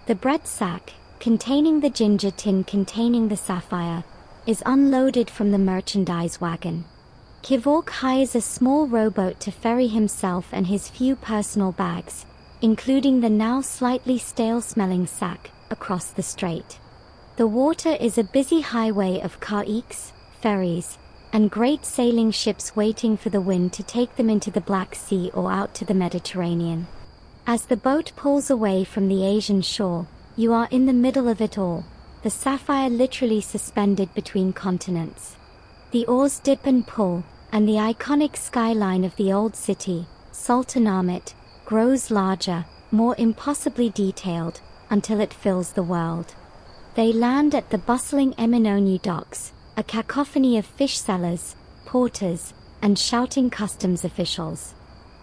The bread sack, containing the ginger tin containing the sapphire, is unloaded from the merchandise wagon. Kevork hires a small rowboat to ferry himself and his few personal bags, including the now slightly stale-smelling sack, across the strait. The water is a busy highway of caiques, ferries, and great sailing ships waiting for the wind to take them into the Black Sea or out to the Mediterranean. As the boat pulls away from the Asian shore, you are in the middle of it all, the sapphire literally suspended between continents. The oars dip and pull, and the iconic skyline of the old city, Sultanahmet, grows larger, more impossibly detailed, until it fills the world. They land at the bustling Eminönü docks, a cacophony of fish sellers, porters, and shouting customs officials.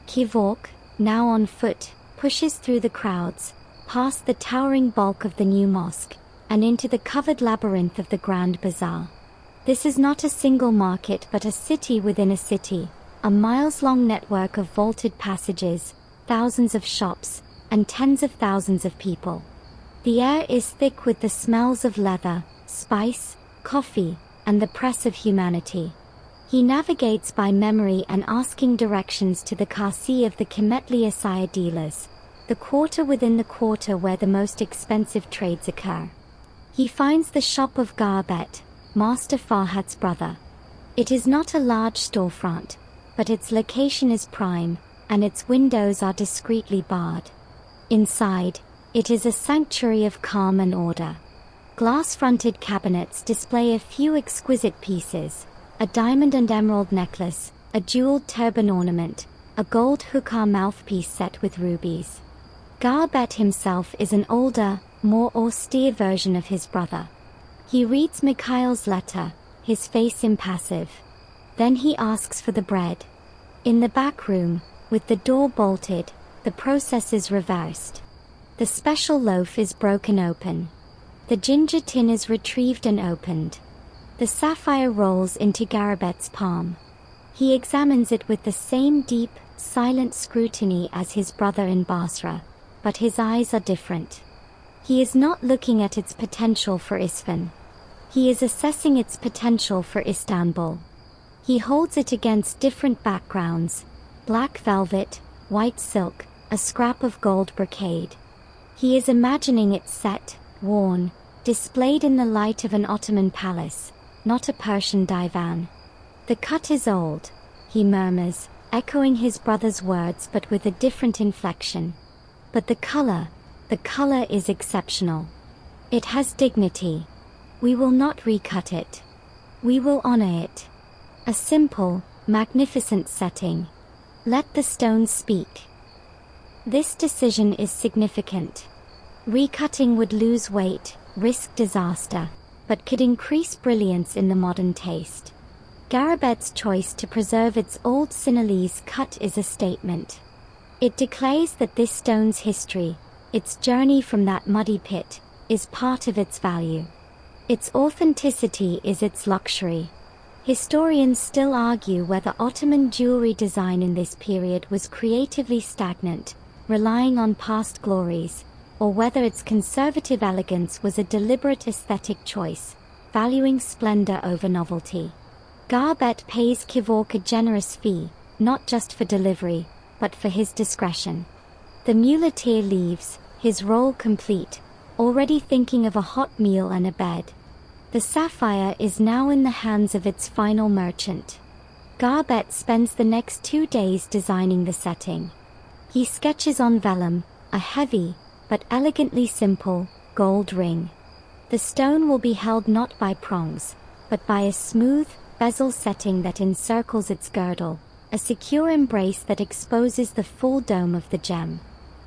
Kevork, now on foot, pushes through the crowds, past the towering bulk of the new mosque, and into the covered labyrinth of the Grand Bazaar. This is not a single market but a city within a city, a miles-long network of vaulted passages, thousands of shops, and tens of thousands of people. The air is thick with the smells of leather, spice, coffee, and the press of humanity. He navigates by memory and asking directions to the Kasi of the Kemetli Asaya dealers, the quarter within the quarter where the most expensive trades occur. He finds the shop of Garbet, Master Farhad's brother. It is not a large storefront, but its location is prime, and its windows are discreetly barred. Inside, it is a sanctuary of calm and order. Glass-fronted cabinets display a few exquisite pieces, a diamond and emerald necklace, a jeweled turban ornament, a gold hookah mouthpiece set with rubies. Garbet himself is an older, more austere version of his brother. He reads Mikhail's letter, his face impassive. Then he asks for the bread. In the back room, with the door bolted, the process is reversed. The special loaf is broken open. The ginger tin is retrieved and opened. The sapphire rolls into Garbet's palm. He examines it with the same deep, silent scrutiny as his brother in Basra, but his eyes are different. He is not looking at its potential for Isfahan. He is assessing its potential for Istanbul. He holds it against different backgrounds: black velvet, white silk, a scrap of gold brocade. He is imagining it set, worn, displayed in the light of an Ottoman palace, not a Persian divan. "The cut is old," he murmurs, echoing his brother's words but with a different inflection. "But the color is exceptional. It has dignity. We will not recut it. We will honor it. A simple, magnificent setting. Let the stones speak." This decision is significant. Recutting would lose weight, risk disaster, but could increase brilliance in the modern taste. Garabet's choice to preserve its old Sinhalese cut is a statement. It declares that this stone's history, its journey from that muddy pit, is part of its value. Its authenticity is its luxury. Historians still argue whether Ottoman jewelry design in this period was creatively stagnant, relying on past glories, or whether its conservative elegance was a deliberate aesthetic choice, valuing splendor over novelty. Garbet pays Kevork a generous fee, not just for delivery, but for his discretion. The muleteer leaves, his role complete, already thinking of a hot meal and a bed. The Sapphire is now in the hands of its final merchant. Garbet spends the next 2 days designing the setting. He sketches on vellum, a heavy, but elegantly simple, gold ring. The stone will be held not by prongs, but by a smooth, bezel setting that encircles its girdle, a secure embrace that exposes the full dome of the gem.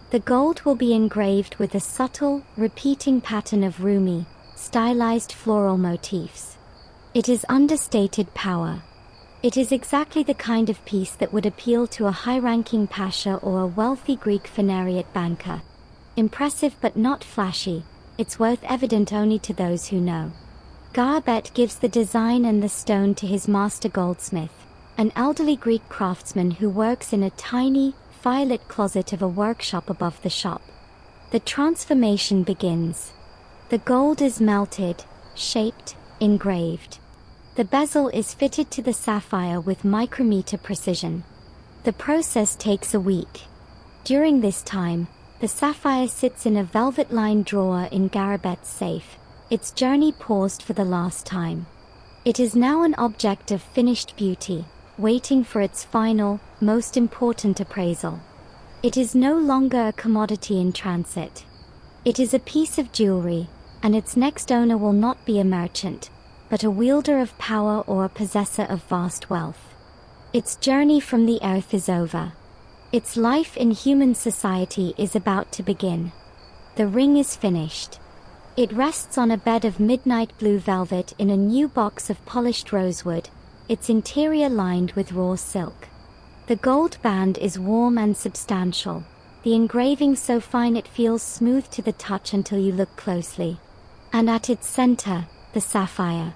The gold will be engraved with a subtle, repeating pattern of Rumi, stylized floral motifs. It is understated power. It is exactly the kind of piece that would appeal to a high-ranking pasha or a wealthy Greek phanariot banker. Impressive but not flashy, its worth evident only to those who know. Garbet gives the design and the stone to his master goldsmith, an elderly Greek craftsman who works in a tiny, firelit closet of a workshop above the shop. The transformation begins. The gold is melted, shaped, engraved. The bezel is fitted to the sapphire with micrometer precision. The process takes a week. During this time, the sapphire sits in a velvet-lined drawer in Garabet's safe, its journey paused for the last time. It is now an object of finished beauty, waiting for its final, most important appraisal. It is no longer a commodity in transit. It is a piece of jewelry, and its next owner will not be a merchant, but a wielder of power or a possessor of vast wealth. Its journey from the earth is over. Its life in human society is about to begin. The ring is finished. It rests on a bed of midnight blue velvet in a new box of polished rosewood, its interior lined with raw silk. The gold band is warm and substantial, the engraving so fine it feels smooth to the touch until you look closely. And at its center, the sapphire.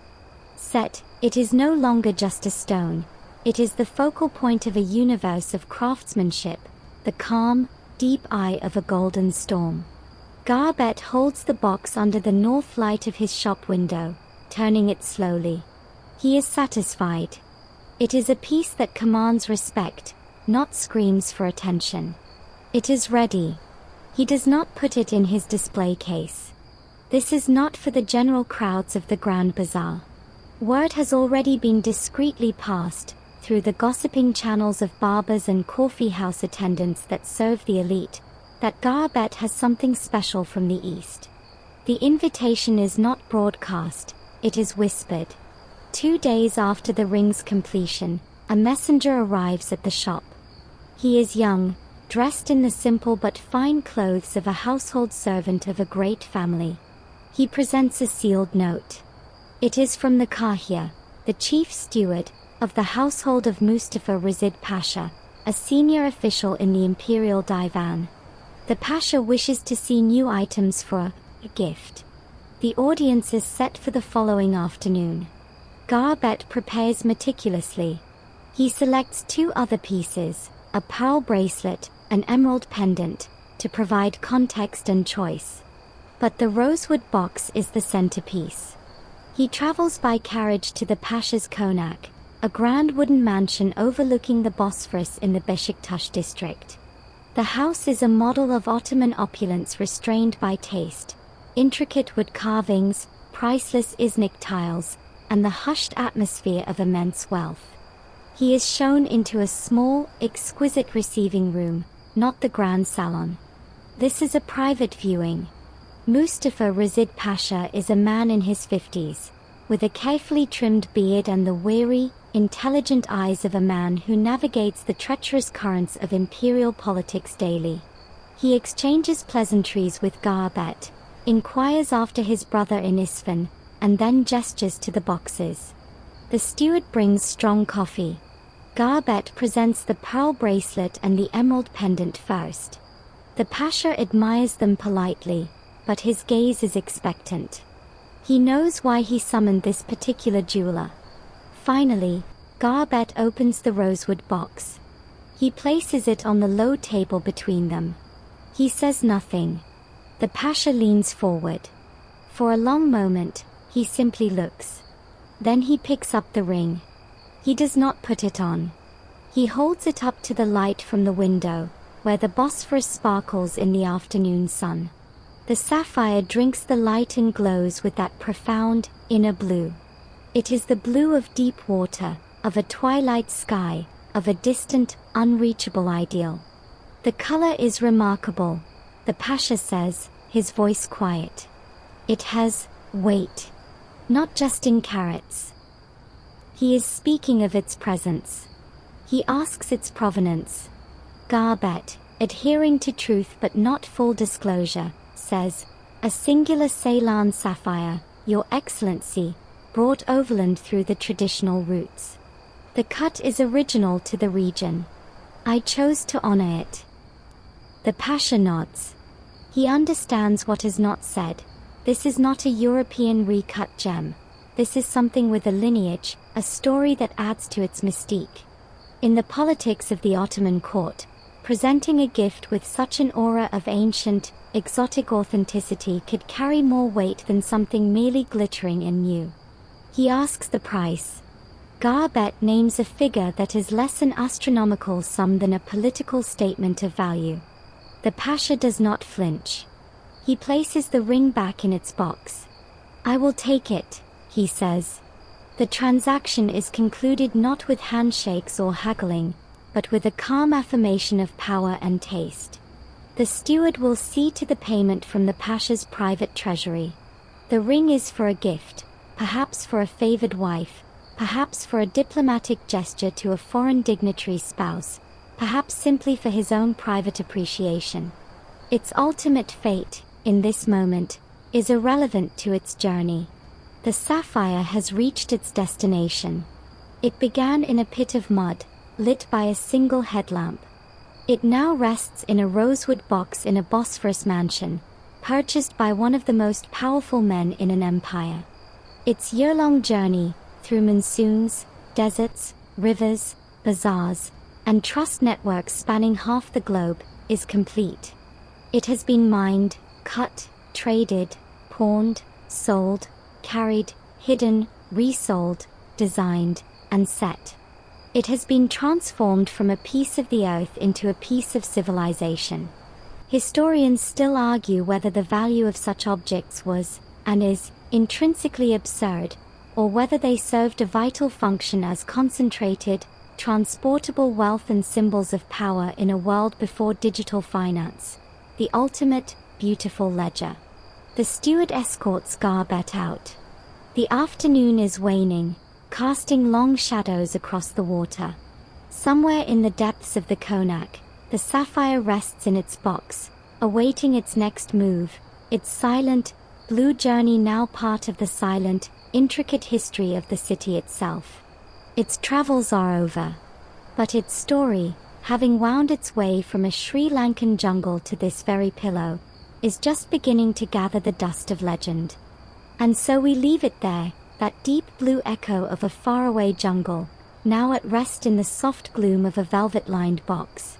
Set, it is no longer just a stone. It is the focal point of a universe of craftsmanship, the calm, deep eye of a golden storm. Garbet holds the box under the north light of his shop window, turning it slowly. He is satisfied. It is a piece that commands respect, not screams for attention. It is ready. He does not put it in his display case. This is not for the general crowds of the Grand Bazaar. Word has already been discreetly passed, through the gossiping channels of barbers and coffee house attendants that serve the elite, that Garbet has something special from the East. The invitation is not broadcast, it is whispered. 2 days after the ring's completion, a messenger arrives at the shop. He is young, dressed in the simple but fine clothes of a household servant of a great family. He presents a sealed note. It is from the Kahya, the chief steward, of the household of Mustafa Razid Pasha, a senior official in the imperial divan. The Pasha wishes to see new items for a gift. The audience is set for the following afternoon. Garbet prepares meticulously. He selects 2 other pieces, a pearl bracelet, an emerald pendant, to provide context and choice. But the rosewood box is the centerpiece. He travels by carriage to the Pasha's konak, a grand wooden mansion overlooking the Bosphorus in the Beşiktaş district. The house is a model of Ottoman opulence restrained by taste, intricate wood carvings, priceless Iznik tiles, and the hushed atmosphere of immense wealth. He is shown into a small, exquisite receiving room, not the grand salon. This is a private viewing. Mustafa Reşid Pasha is a man in his 50s, with a carefully trimmed beard and the wary, intelligent eyes of a man who navigates the treacherous currents of imperial politics daily. He exchanges pleasantries with Garbet, inquires after his brother in Isfahan, and then gestures to the boxes. The steward brings strong coffee. Garbet presents the pearl bracelet and the emerald pendant first. The Pasha admires them politely, but his gaze is expectant. He knows why he summoned this particular jeweler. Finally, Garbet opens the rosewood box. He places it on the low table between them. He says nothing. The Pasha leans forward. For a long moment, he simply looks. Then he picks up the ring. He does not put it on. He holds it up to the light from the window, where the Bosphorus sparkles in the afternoon sun. The sapphire drinks the light and glows with that profound, inner blue. It is the blue of deep water, of a twilight sky, of a distant, unreachable ideal. The color is remarkable, the Pasha says, his voice quiet. It has weight, not just in carats. He is speaking of its presence. He asks its provenance. Garbet, adhering to truth but not full disclosure, says, a singular Ceylon sapphire, Your Excellency, brought overland through the traditional routes. The cut is original to the region. I chose to honor it. The Pasha nods. He understands what is not said. This is not a European recut gem. This is something with a lineage, a story that adds to its mystique. In the politics of the Ottoman court, presenting a gift with such an aura of ancient, exotic authenticity could carry more weight than something merely glittering and new. He asks the price. Garbet names a figure that is less an astronomical sum than a political statement of value. The Pasha does not flinch. He places the ring back in its box. I will take it, he says. The transaction is concluded not with handshakes or haggling, but with a calm affirmation of power and taste. The steward will see to the payment from the Pasha's private treasury. The ring is for a gift, perhaps for a favored wife, perhaps for a diplomatic gesture to a foreign dignitary's spouse, perhaps simply for his own private appreciation. Its ultimate fate, in this moment, is irrelevant to its journey. The sapphire has reached its destination. It began in a pit of mud, lit by a single headlamp. It now rests in a rosewood box in a Bosphorus mansion, purchased by one of the most powerful men in an empire. Its year-long journey, through monsoons, deserts, rivers, bazaars, and trust networks spanning half the globe, is complete. It has been mined, cut, traded, pawned, sold, carried, hidden, resold, designed, and set. It has been transformed from a piece of the earth into a piece of civilization. Historians still argue whether the value of such objects was, and is, intrinsically absurd, or whether they served a vital function as concentrated, transportable wealth and symbols of power in a world before digital finance. The ultimate, beautiful ledger. The steward escorts Garbet out. The afternoon is waning, casting long shadows across the water. Somewhere in the depths of the Konak, the sapphire rests in its box, awaiting its next move, its silent, blue journey now part of the silent, intricate history of the city itself. Its travels are over. But its story, having wound its way from a Sri Lankan jungle to this very pillow, is just beginning to gather the dust of legend. And so we leave it there, that deep blue echo of a faraway jungle, now at rest in the soft gloom of a velvet-lined box.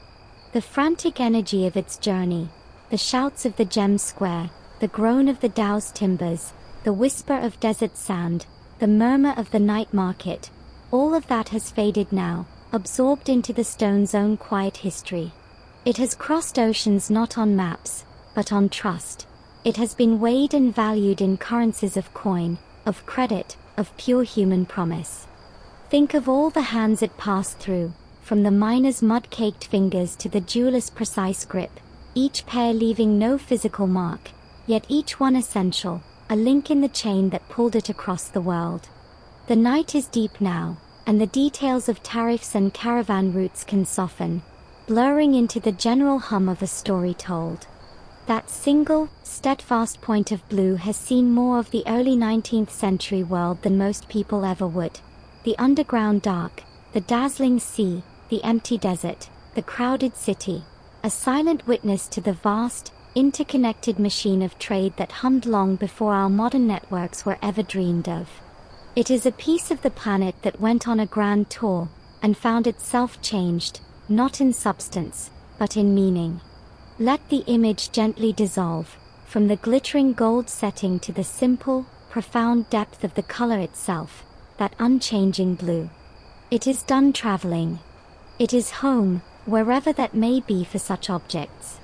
The frantic energy of its journey, the shouts of the gem square, the groan of the dhows timbers, the whisper of desert sand, the murmur of the night market, All of that has faded now, absorbed into the stone's own quiet history. It has crossed oceans not on maps, but on trust. It has been weighed and valued in currencies of coin, of credit, of pure human promise. Think of all the hands it passed through, from the miner's mud-caked fingers to the jeweler's precise grip, each pair leaving no physical mark, yet each one essential, a link in the chain that pulled it across the world. The night is deep now, and the details of tariffs and caravan routes can soften, blurring into the general hum of a story told. That single, steadfast point of blue has seen more of the early 19th century world than most people ever would. The underground dark, the dazzling sea, the empty desert, the crowded city, a silent witness to the vast, interconnected machine of trade that hummed long before our modern networks were ever dreamed of. It is a piece of the planet that went on a grand tour, and found itself changed, not in substance, but in meaning. Let the image gently dissolve, from the glittering gold setting to the simple, profound depth of the color itself, that unchanging blue. It is done traveling. It is home, wherever that may be for such objects.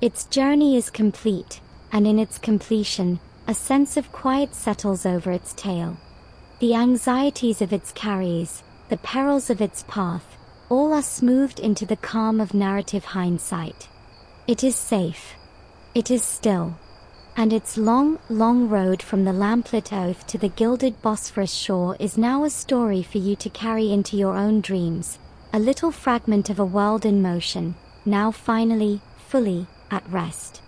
Its journey is complete, and in its completion, a sense of quiet settles over its tale. The anxieties of its carries, the perils of its path, all are smoothed into the calm of narrative hindsight. It is safe. It is still. And its long, long road from the lamplit oath to the gilded Bosphorus shore is now a story for you to carry into your own dreams, a little fragment of a world in motion, now finally, fully, at rest.